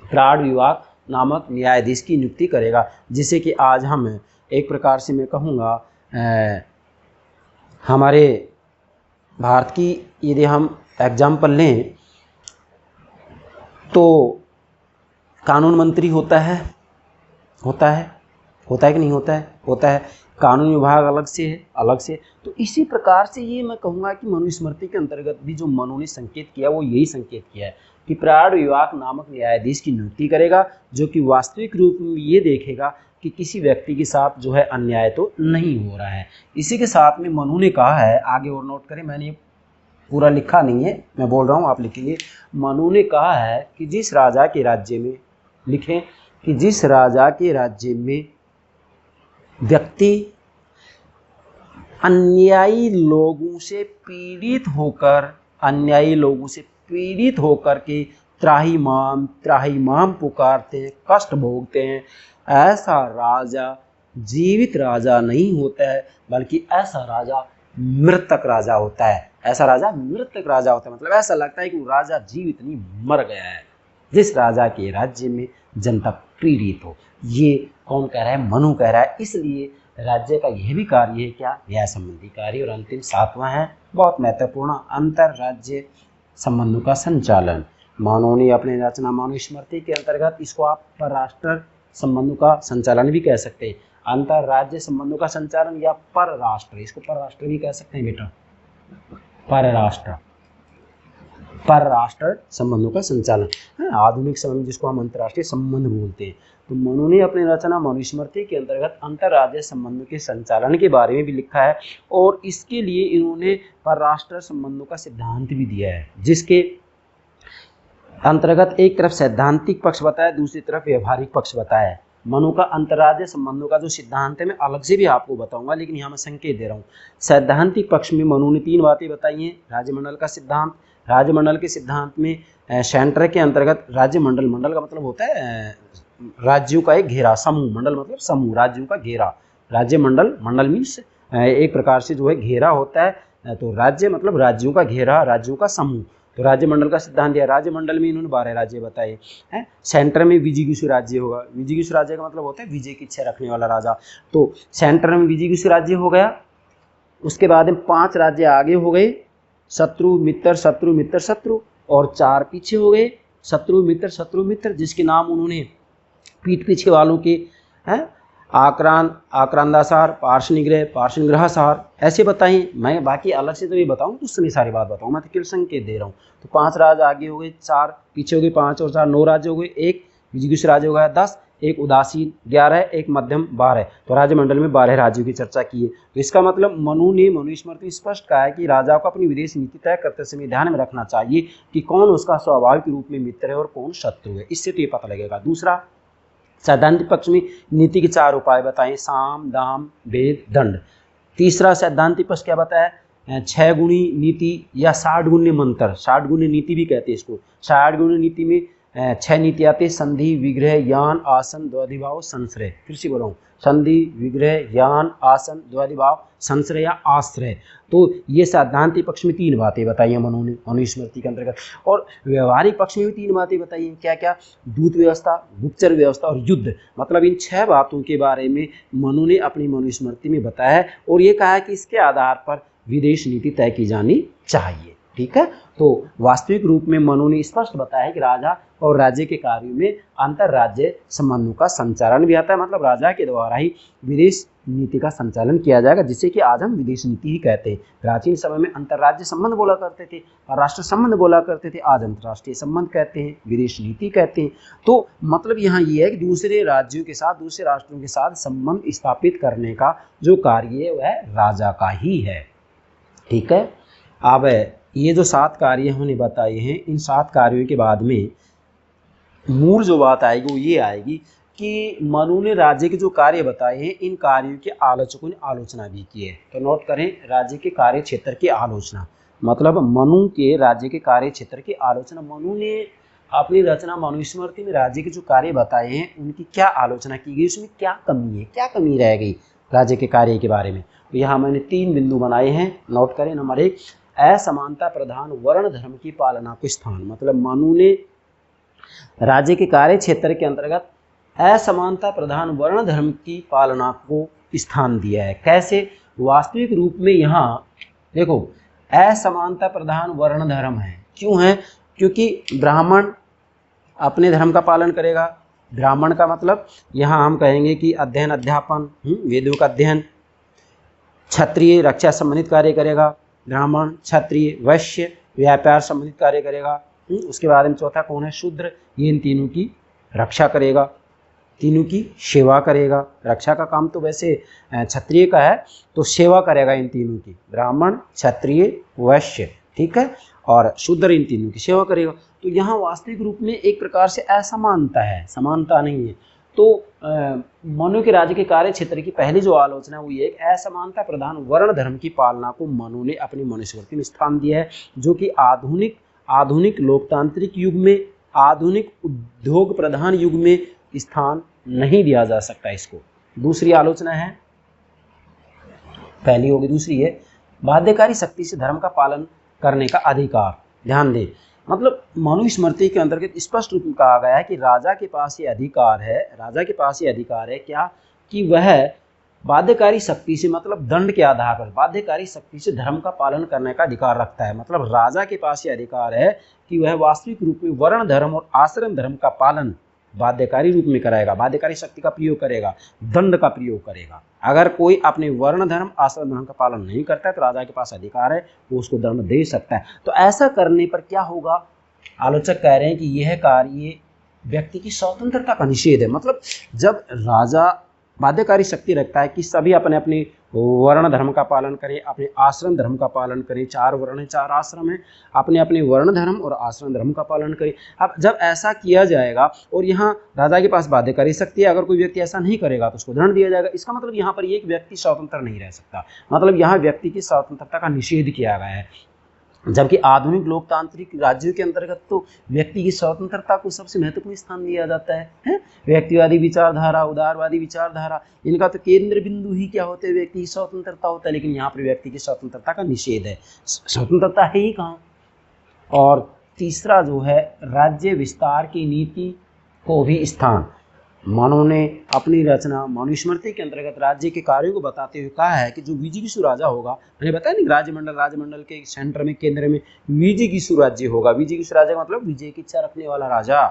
प्राण विभाग नामक न्यायाधीश की नियुक्ति करेगा, जिसे कि आज हम एक प्रकार से मैं कहूँगा हमारे भारत की यदि हम एग्जाम्पल लें तो कानून मंत्री होता है कि नहीं होता है? होता है। कानून विभाग अलग से। तो इसी प्रकार से ये मैं कहूँगा कि मनुस्मृति के अंतर्गत भी जो मनु ने संकेत किया वो यही संकेत किया है कि प्राण विभाग नामक न्यायाधीश की नियुक्ति करेगा, जो कि वास्तविक रूप में ये देखेगा कि किसी व्यक्ति के साथ जो है अन्याय तो नहीं हो रहा है। इसी के साथ में मनु ने कहा है, आगे और नोट करें, मैंने पूरा लिखा नहीं है, मैं बोल रहा हूँ, आप लिखेंगे। मनु ने कहा है कि जिस राजा के राज्य में, लिखें कि जिस राजा के राज्य में व्यक्ति अन्यायी लोगों से पीड़ित होकर के त्राहिमाम पुकारते हैं, कष्ट भोगते हैं, ऐसा राजा जीवित राजा नहीं होता है, बल्कि ऐसा राजा मृतक राजा होता है। मतलब ऐसा लगता है कि वो राजा जीवित नहीं, मर गया है। जिस राजा के राज्य में जनता पीड़ित हो। ये कौन कह रहा है? मनु कह रहा है। इसलिए राज्य का यह भी कार्य है क्या, न्याय संबंधी कार्य। और अंतिम 7वां है बहुत महत्वपूर्ण, अंतर राज्य संबंधों का संचालन। मानव ने अपने रचना मनुस्मृति के अंतर्गत, इसको आप परराष्ट्र संबंधों का संचालन भी कह सकते हैं, अंतर राज्य संबंधों का संचालन या परराष्ट्र, इसको परराष्ट्र भी कह सकते हैं बेटा, परराष्ट्र, परराष्ट्र संबंधों का संचालन है। आधुनिक समय में जिसको हम अंतर्राष्ट्रीय संबंध बोलते हैं। तो मनु ने अपनी रचना मनुस्मृति के अंतर्गत अंतर्राज्य संबंधों के संचालन के बारे में भी लिखा है और इसके लिए इन्होंने परराष्ट्र संबंधों का सिद्धांत भी दिया है, जिसके अंतर्गत एक तरफ सैद्धांतिक पक्ष बताया, दूसरी तरफ व्यवहारिक पक्ष बताया है। मनु का अंतर्राज्य संबंधों का जो सिद्धांत है मैं अलग से भी आपको बताऊंगा, लेकिन यहाँ मैं संकेत दे रहा हूँ। सैद्धांतिक पक्ष में मनु ने 3 बातें बताई हैं। राज्यमंडल का सिद्धांत, राज्यमंडल के सिद्धांत में सेंटर के अंतर्गत राज्यमंडल, मंडल का मतलब होता है राज्यों का एक घेरा, समूह, मंडल मतलब समूह, राज्यों का घेरा, राज्यमंडल, मंडल मीन्स एक प्रकार से जो है घेरा होता है, तो राज्य मतलब राज्यों का घेरा, राज्यों का समूह। तो राज्यमंडल का सिद्धांत दिया। राज्यमंडल में इन्होंने 12 राज्य बताए हैं। सेंटर में विजिगीषु राज्य होगा, विजिगीषु राज्य का मतलब होता है विजय की इच्छा रखने वाला राजा, तो सेंटर में विजिगीषु राज्य हो गया। उसके बाद में 5 राज्य आगे हो गए, शत्रु मित्र शत्रु मित्र शत्रु, और 4 पीछे हो गए, शत्रु मित्र, जिसके नाम उन्होंने पीठ पीछे वालों के हैं, आक्रांदासार, पार्श्वनिग्रहसार ऐसे बताएं। मैं बाकी अलग से तो ये बताऊं तो उस समय सारी बात बताऊं, मैं तो केवल संकेत दे रहा हूँ। तो 5 राज्य आगे हो गए, 4 पीछे हो गए, 5 और 4 9 राज्य हो गए, एक विजिगीषु राज्य हो गया 10, एक उदासीन 11, एक मध्यम 12। तो राज्यमंडल में 12 राज्यों की चर्चा की है। तो इसका मतलब मनु ने मनुस्मृति में स्पष्ट कहा है कि राजा को अपनी विदेश नीति तय करते समय ध्यान में रखना चाहिए कि कौन उसका स्वाभाविक रूप में मित्र है और कौन शत्रु है, इससे तो ये पता लगेगा। दूसरा, सैद्धांतिक पक्ष में नीति के 4 उपाय बताएं, साम दाम भेद दंड। तीसरा सैद्धांतिक पक्ष क्या बताया, 6 गुणी नीति या 60 गुण्य मंत्र, 60 गुण्य नीति भी कहते हैं इसको। 60 गुण्य नीति में 6 नीति आते, संधि विग्रह यान आसन द्वैधिभाव संश्रय। फिर से बोला हूँ, संधि विग्रह यान आसन द्वैधिभाव संश्रय या आश्रय। तो ये सैद्धांतिक पक्ष में 3 बातें बताई हैं मनु ने मनुस्मृति के अंतर्गत। और व्यवहारिक पक्ष में भी 3 बातें बताई हैं, क्या क्या, दूत व्यवस्था, गुप्तचर व्यवस्था और युद्ध। मतलब इन 6 बातों के बारे में मनु ने अपनी मनुस्मृति में बताया है और ये कहा है कि इसके आधार पर विदेश नीति तय की जानी चाहिए। ठीक है, तो वास्तविक रूप में मनु ने स्पष्ट बताया है कि राजा और राज्य के कार्यों में अंतर राज्य संबंधों का संचालन भी आता है, मतलब राजा के द्वारा ही विदेश नीति का संचालन किया जाएगा, जिसे कि आज हम विदेश नीति ही कहते हैं। प्राचीन समय में अंतर्राज्य संबंध बोला करते थे और राष्ट्र संबंध बोला करते थे, आज अंतर्राष्ट्रीय संबंध कहते हैं, विदेश नीति कहते हैं। तो मतलब यहाँ ये है कि दूसरे राज्यों के साथ, दूसरे राष्ट्रों के साथ संबंध स्थापित करने का जो कार्य है वह राजा का ही है। ठीक है, अब ये जो 7 कार्य हमने बताए हैं, इन 7 कार्यों के बाद में मूल जो बात आएगी वो ये आएगी कि मनु ने राज्य के जो कार्य बताए हैं, इन कार्यों के आलोचकों ने आलोचना भी की है। तो नोट करें, राज्य के कार्य क्षेत्र की आलोचना, मतलब मनु के राज्य के कार्य क्षेत्र की आलोचना। मनु ने अपनी रचना मनुस्मृति में राज्य के जो कार्य बताए हैं उनकी क्या आलोचना की गई, उसमें क्या कमी है, क्या कमी रह गई राज्य के कार्य के बारे में। तो यहाँ मैंने 3 बिंदु बनाए हैं, नोट करें। नंबर 1, असमानता प्रधान वर्ण धर्म की पालना को स्थान, मतलब मनु ने राज्य के कार्य क्षेत्र के अंतर्गत असमानता प्रधान वर्ण धर्म की पालना को स्थान दिया है। कैसे, वास्तविक रूप में यहाँ देखो असमानता प्रधान वर्ण धर्म है, क्यों है, क्योंकि ब्राह्मण अपने धर्म का पालन करेगा। ब्राह्मण का मतलब यहाँ हम कहेंगे कि अध्ययन अध्यापन, वेदों का अध्ययन। क्षत्रिय रक्षा संबंधित कार्य करेगा, ब्राह्मण, क्षत्रिय, वैश्य व्यापार संबंधित कार्य करेगा। उसके बाद में चौथा कौन है, शूद्र, ये इन तीनों की रक्षा करेगा, तीनों की सेवा करेगा। रक्षा का काम तो वैसे क्षत्रिय का है, तो सेवा करेगा इन तीनों की, ब्राह्मण, क्षत्रिय, वैश्य, ठीक है, और शूद्र इन तीनों की सेवा करेगा। तो यहाँ वास्तविक रूप में एक प्रकार से असमानता है, समानता नहीं है। तो मनु के राज्य के कार्य क्षेत्र की पहली जो आलोचना हुई है, एक असमानता प्रधान वर्ण धर्म की पालना को मनु ने अपनी मनुस्मृति में स्थान दिया है, जो कि आधुनिक लोकतांत्रिक युग में, आधुनिक उद्योग प्रधान युग में स्थान नहीं दिया जा सकता इसको। दूसरी आलोचना है, पहली होगी, दूसरी है बाध्यकारी शक्ति से धर्म का पालन करने का अधिकार। ध्यान दें, मतलब मनुस्मृति के अंतर्गत स्पष्ट रूप में कहा गया है कि राजा के पास ये अधिकार है, राजा के पास ये अधिकार है क्या, कि वह बाध्यकारी शक्ति से मतलब दंड के आधार पर बाध्यकारी शक्ति से धर्म का पालन करने का अधिकार रखता है। मतलब राजा के पास ये अधिकार है कि वह वास्तविक रूप में वर्ण धर्म और आश्रम धर्म का पालन बाध्यकारी रूप में कराएगा, बाध्यकारी शक्ति का प्रयोग करेगा, दंड का प्रयोग करेगा। अगर कोई अपने वर्ण धर्म आश्रम धर्म का पालन नहीं करता है तो राजा के पास अधिकार है, वो उसको दंड दे सकता है। तो ऐसा करने पर क्या होगा, आलोचक कह रहे हैं कि यह कार्य व्यक्ति की स्वतंत्रता का निषेध है। मतलब जब राजा बाध्यकारी शक्ति रखता है कि सभी अपने अपने वर्ण धर्म का पालन करें, अपने आश्रम धर्म का पालन करें, 4 वर्ण है 4 आश्रम है, अपने अपने वर्ण धर्म और आश्रम धर्म का पालन करें। अब जब ऐसा किया जाएगा और यहाँ राजा के पास बाध्यकारी शक्ति है, अगर कोई व्यक्ति ऐसा नहीं करेगा तो उसको दंड दिया जाएगा। इसका मतलब यहाँ पर एक व्यक्ति स्वतंत्र नहीं रह सकता, मतलब यहाँ व्यक्ति की स्वतंत्रता का निषेध किया गया है। जबकि आधुनिक लोकतांत्रिक राज्यों के अंतर्गत तो व्यक्ति की स्वतंत्रता को सबसे महत्वपूर्ण स्थान दिया जाता है? व्यक्तिवादी विचारधारा, उदारवादी विचारधारा, इनका तो केंद्र बिंदु ही क्या होते हैं, व्यक्ति की स्वतंत्रता होता है। लेकिन यहाँ पर व्यक्ति की स्वतंत्रता का निषेध है, स्वतंत्रता है ही कहाँ। और तीसरा जो है, राज्य विस्तार की नीति को भी स्थान। मनु ने अपनी रचना मनुस्मृति के अंतर्गत राज्य के कार्यों को बताते हुए कहा है कि जो विजिगीषु राजा होगा, मैंने बताया नहीं, राजमंडल के सेंटर में, केंद्र में विजिगीषु राज्य होगा। विजिगीषु राजा का मतलब विजय की इच्छा रखने वाला राजा,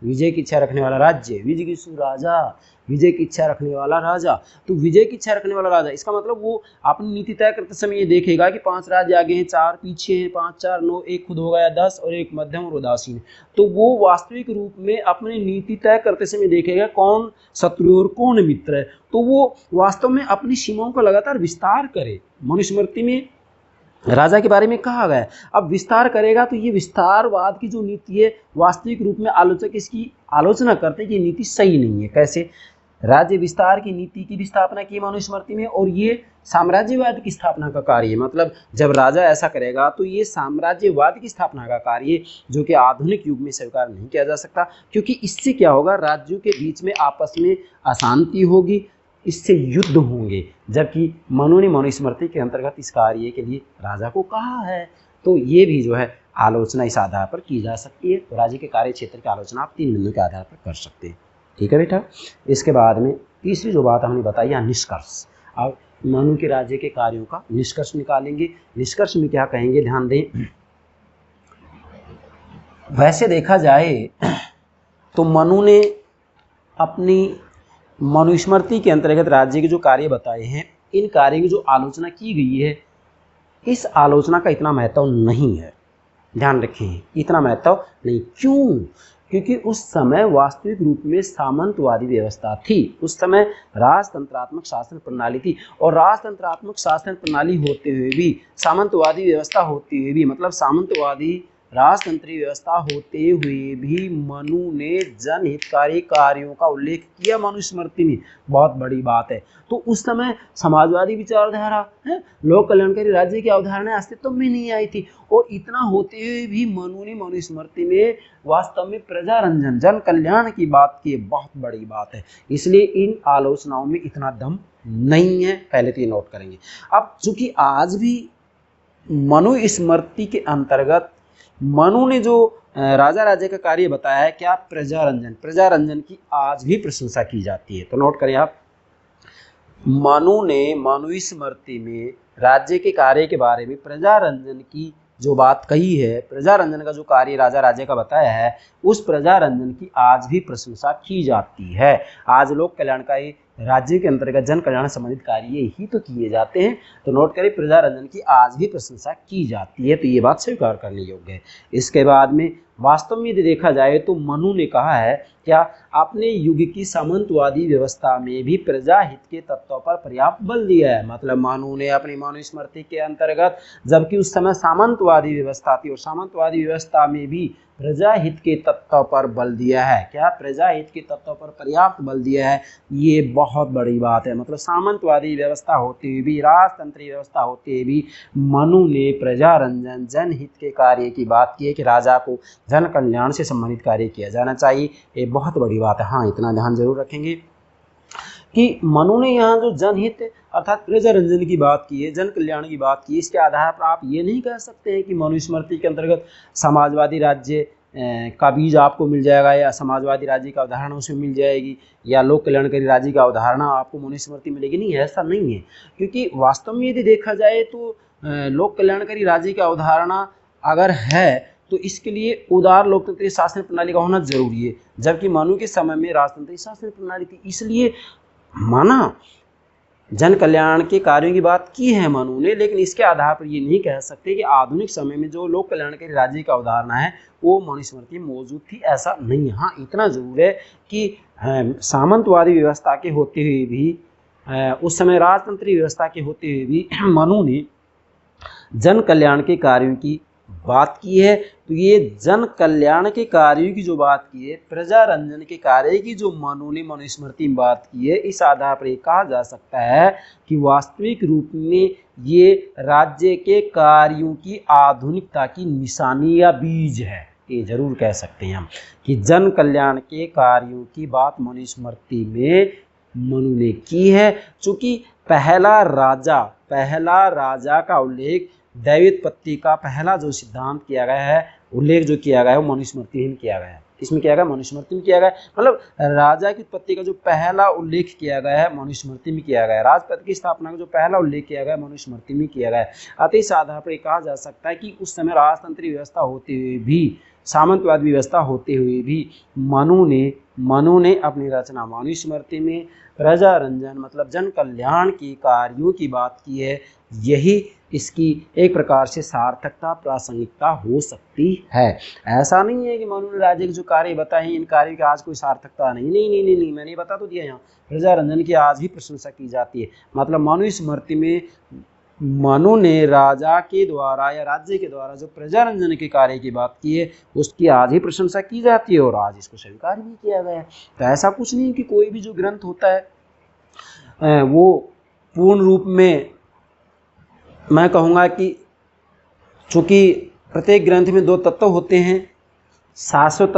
विजय की इच्छा रखने वाला राज्य, विजिगीषु राजा, विजय की इच्छा रखने वाला राजा। तो विजय की इच्छा रखने वाला राजा, इसका मतलब वो अपनी नीति तय करते समय ये देखेगा कि 5 राज्य आगे हैं, 4 पीछे हैं, 5 4 9, 1 खुद हो गया 10 और 1 मध्यम और उदासीन। तो वो वास्तविक रूप में अपनी नीति तय करते समय देखेगा कौन शत्रु और कौन मित्र है, तो वो वास्तव में अपनी सीमाओं का लगातार विस्तार करे। मनुस्मृति में राजा के बारे में कहा गया है। अब विस्तार करेगा तो ये विस्तारवाद की जो नीति है, वास्तविक रूप में आलोचक इसकी आलोचना करते हैं कि ये नीति सही नहीं है। कैसे? राज्य विस्तार की नीति की भी स्थापना की मनुस्मृति में, और ये साम्राज्यवाद की स्थापना का कार्य है। मतलब जब राजा ऐसा करेगा तो ये साम्राज्यवाद की स्थापना का कार्य, जो कि आधुनिक युग में स्वीकार नहीं किया जा सकता, क्योंकि इससे क्या होगा, राज्यों के बीच में आपस में अशांति होगी, इससे युद्ध होंगे। जबकि मनु ने मनुस्मृति के अंतर्गत इस कार्य के लिए राजा को कहा है। तो ये भी जो है आलोचना इस आधार पर की जा सकती है। तो राज्य के कार्य क्षेत्र की आलोचना आप 3 बिंदु के आधार पर कर सकते हैं। ठीक है बेटा। इसके बाद में तीसरी जो बात हमने बताई है, निष्कर्ष। अब मनु के राज्य के कार्यों का निष्कर्ष निकालेंगे। निष्कर्ष में क्या कहेंगे, ध्यान दें। वैसे देखा जाए तो मनु ने अपनी मनुस्मृति के अंतर्गत राज्य के जो कार्य बताए हैं, इन कार्यों की जो आलोचना की गई है, इस आलोचना का इतना महत्व नहीं है। ध्यान रखें, इतना महत्व नहीं। क्यों? क्योंकि उस समय वास्तविक रूप में सामंतवादी व्यवस्था थी। उस समय राजतंत्रात्मक शासन प्रणाली थी, और राजतंत्रात्मक शासन प्रणाली होते हुए भी, सामंतवादी व्यवस्था होते हुए भी, मतलब सामंतवादी राजतंत्रीय व्यवस्था होते हुए भी मनु ने जनहितकारी कार्यों का उल्लेख किया मनुस्मृति में। बहुत बड़ी बात है। तो उस समय समाजवादी विचारधारा है, लोक कल्याणकारी राज्य की अवधारणा अस्तित्व में नहीं आई थी, और इतना होते हुए भी मनु ने मनुस्मृति में वास्तव में प्रजारंजन, जन कल्याण की बात की। बहुत बड़ी बात है, इसलिए इन आलोचनाओं में इतना दम नहीं है। पहले तो ये नोट करेंगे। अब चूंकि आज भी मनुस्मृति के अंतर्गत मनु ने जो राजा राज्य का कार्य बताया है, क्या प्रजारंजन की आज भी प्रशंसा की जाती है। तो नोट करें आप, मनु ने मनुस्मृति में राज्य के कार्य के बारे में प्रजारंजन की जो बात कही है, प्रजारंजन का जो कार्य राजा राज्य का बताया है, उस प्रजारंजन की आज भी प्रशंसा की जाती है। आज लोक कल्याणकारी राज्य के अंतर्गत जन कल्याण संबंधित कार्य ही तो किए जाते हैं। तो नोट करें, प्रजारंजन की आज भी प्रशंसा की जाती है। तो ये बात स्वीकार करने योग्य है। इसके बाद में वास्तव में यदि देखा जाए तो मनु ने कहा है, क्या अपने युग की सामंतवादी व्यवस्था में भी प्रजा हित के तत्वों पर पर्याप्त बल दिया है। मतलब मनु ने अपनी मनुस्मृति के अंतर्गत, जबकि उस समय सामंतवादी व्यवस्था थी, और सामंतवादी व्यवस्था में भी प्रजा हित के तत्वों पर बल दिया है। क्या? प्रजा हित के तत्वों पर पर्याप्त बल दिया है। ये बहुत बड़ी बात है। मतलब सामंतवादी व्यवस्था होते हुए भी, राजतंत्रीय व्यवस्था होते हुए भी मनु ने प्रजारंजन, जनहित के कार्य की बात की है कि राजा को जन कल्याण से संबंधित कार्य किया जाना चाहिए। ये बहुत बड़ी बात है। हाँ, इतना ध्यान जरूर रखेंगे कि मनु ने यहाँ जो जनहित अर्थात प्रजारंजन की बात की है, जन कल्याण की बात की है, इसके आधार पर आप ये नहीं कह सकते हैं कि मनुस्मृति के अंतर्गत समाजवादी राज्य का बीज आपको मिल जाएगा, या समाजवादी राज्य का अवधारणा उसमें मिल जाएगी, या लोक कल्याणकारी राज्य का अवधारणा आपको मनुस्मृति मिलेगी। नहीं, ऐसा नहीं है, क्योंकि वास्तव में यदि देखा जाए तो लोक कल्याणकारी राज्य की अवधारणा अगर है तो इसके लिए उदार लोकतंत्रीय शासन प्रणाली का होना जरूरी है, जबकि मनु के समय में राजतंत्रीय शासन प्रणाली थी। इसलिए माना जन कल्याण के कार्यों की बात की है मनु ने, लेकिन इसके आधार पर ये नहीं कह सकते कि आधुनिक समय में जो लोक कल्याणकारी राज्य का अवधारणा है वो मनुस्मृति में मौजूद थी, ऐसा नहीं है। हाँ, इतना जरूर है कि सामंतवादी व्यवस्था के होते हुए भी, उस समय राजतंत्रीय व्यवस्था के होते हुए भी मनु ने जन कल्याण के कार्यों की बात की है। तो ये जन कल्याण के कार्यों की जो बात की है, प्रजा रंजन के कार्य की जो मनु ने मनुस्मृति में बात की है, इस आधार पर कहा जा सकता है कि वास्तविक रूप में ये राज्य के कार्यों की आधुनिकता की निशानी या बीज है। ये जरूर कह सकते हैं हम कि जन कल्याण के कार्यों की बात मनुस्मृति में मनु ने की है। चूंकि पहला राजा का उल्लेख दैवोत्पत्ति का पहला जो सिद्धांत किया गया है, उल्लेख जो किया गया है वो मनुस्मृति में किया गया है। इसमें किया गया, मनुस्मृति में किया गया, मतलब राजा की उत्पत्ति का जो पहला उल्लेख किया गया है मनुस्मृति में किया गया है। राजपद की स्थापना का जो पहला उल्लेख किया गया है मनुस्मृति में किया गया है। अतः इस आधार पर कहा जा सकता है कि उस समय राजतंत्रीय व्यवस्था होते हुए भी, सामंतवादी व्यवस्था होते हुए भी मनु ने अपनी रचना मनुस्मृति में प्रजा रंजन मतलब जन कल्याण के कार्यों की बात की है। यही इसकी एक प्रकार से सार्थकता, प्रासंगिकता हो सकती है। ऐसा नहीं है कि मनु ने राज्य के जो कार्य बताए इन कार्यों की आज कोई सार्थकता नहीं, नहीं, मैंने बता तो दिया। यहाँ प्रजा रंजन की आज भी प्रशंसा की जाती है, मतलब मनुस्मृति में मनु ने राजा के द्वारा या राज्य के द्वारा जो प्रजा रंजन के कार्य की बात की है उसकी आज ही प्रशंसा की जाती है और आज इसको स्वीकार भी किया गया है। तो ऐसा कुछ नहीं कि कोई भी जो ग्रंथ होता है वो पूर्ण रूप में, मैं कहूँगा कि चूँकि प्रत्येक ग्रंथ में दो तत्व होते हैं, शाश्वत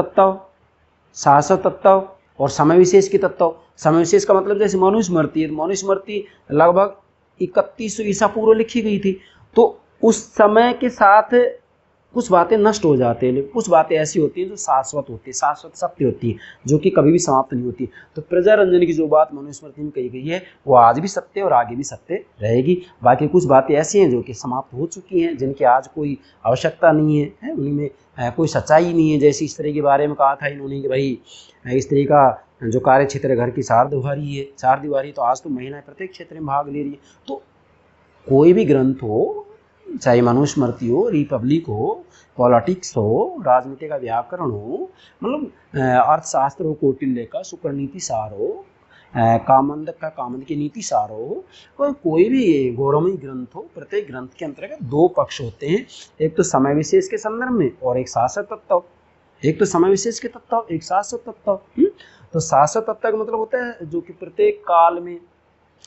तत्व और समय विशेष के तत्व। समय विशेष का मतलब जैसे मनुस्मृति लगभग 3100 ईसा पूर्व लिखी गई थी, तो उस समय के साथ कुछ बातें नष्ट हो जाते हैं, लेकिन कुछ बातें ऐसी होती हैं जो शाश्वत होती है, शाश्वत सत्य होती है, जो कि कभी भी समाप्त नहीं होती। तो प्रजा रंजन की जो बात मनुस्मृति में कही गई है वो आज भी सत्य और आगे भी सत्य रहेगी। बाकी कुछ बातें ऐसी हैं जो कि समाप्त हो चुकी हैं, जिनकी आज कोई आवश्यकता नहीं है, उनमें कोई सच्चाई नहीं है। जैसे स्त्री के बारे में कहा था इन्होंने कि भाई स्त्री का जो कार्य क्षेत्र घर की चार दीवारी, तो आज तो महिलाएं प्रत्येक क्षेत्र में भाग ले रही है। तो कोई भी ग्रंथ हो, चाहे मनुस्मृति हो, रिपब्लिक हो, पॉलिटिक्स हो, राजनीति का व्याकरण हो, मतलब अर्थशास्त्र हो, कौटिल्य का शुक्र नीति सार हो, कामंदक का कामंद की नीति सार हो, कोई भी गौरवमयी ग्रंथ हो, प्रत्येक ग्रंथ के अंतर्गत दो पक्ष होते हैं, एक तो समय विशेष के संदर्भ में और एक शाश्वत तत्व। एक तो समय विशेष के तत्व, एक शाश्वत तत्व। तो शाश्वत तत्व का मतलब होता है जो कि प्रत्येक काल में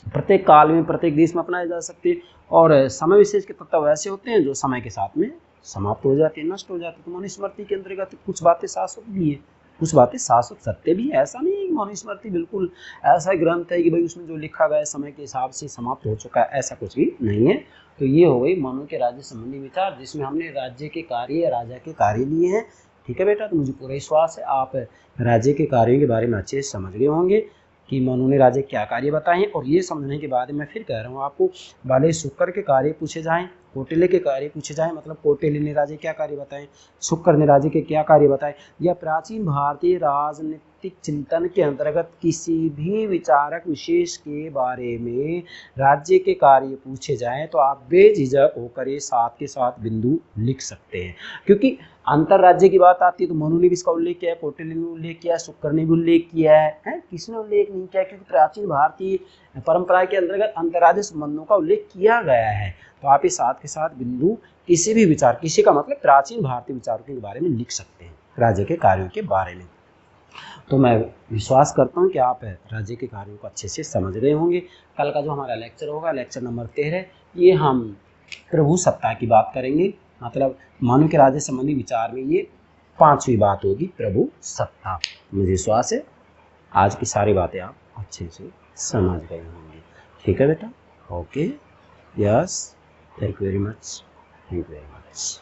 प्रत्येक देश में अपनाए जा सकते हैं, और समय विशेष के तत्व ऐसे होते हैं जो समय के साथ में समाप्त हो जाते हैं, नष्ट हो जाते हैं। तो मनुस्मृति के अंतर्गत कुछ बातें शाश्वत भी है, कुछ बातें शाश्वत सत्य भी है। ऐसा नहीं है कि मनुस्मृति बिल्कुल ऐसा ग्रंथ है कि भाई उसमें जो लिखा गया है समय के हिसाब से समाप्त हो चुका है, ऐसा कुछ भी नहीं है। तो ये हो गई मनु के राज्य संबंधी विचार, जिसमें हमने राज्य के कार्य या राजा के कार्य लिए हैं। ठीक है बेटा, तो मुझे पूरा विश्वास है आप राज्य के कार्यों के बारे में अच्छे से समझ गए होंगे कि मनु ने राज्य क्या कार्य बताए। और ये समझने के बाद मैं फिर कह रहा हूँ आपको, भले शुक्र के कार्य पूछे जाएं, कौटिल्य के कार्य पूछे जाएं, मतलब कौटिल्य ने राज्य क्या कार्य बताए, शुक्र ने राज्य के क्या कार्य बताए, या प्राचीन भारतीय राजनीतिक चिंतन के अंतर्गत किसी भी विचारक विशेष के बारे में राज्य के कार्य पूछे जाएं, तो आप बेझिझक होकर ये साथ के साथ बिंदु लिख सकते हैं। क्योंकि अंतर राज्य की बात आती है तो मनु ने भी इसका उल्लेख किया है, कौटिल्य ने उल्लेख किया है, शुक्र ने भी उल्लेख किया है, किसने उल्लेख नहीं किया? क्योंकि प्राचीन भारतीय परंपरा के अंतर्गत अंतर्राज्य संबंधों का उल्लेख किया गया है। तो आप इस साथ के साथ बिंदु किसी भी विचार, किसी का मतलब प्राचीन भारतीय विचारों के बारे में लिख सकते हैं, राज्य के कार्यों के बारे में। तो मैं विश्वास करता हूँ कि आप राज्य के कार्यों को अच्छे से समझ रहे होंगे। कल का जो हमारा लेक्चर होगा, लेक्चर नंबर 13, ये हम प्रभु सत्ता की बात करेंगे, मतलब मनु के राज्य संबंधी विचार में ये 5वीं बात होगी, प्रभु सत्ता। मुझे विश्वास है आज की सारी बातें आप अच्छे से समझ गए होंगे। ठीक है बेटा, okay, yes, thank you very much.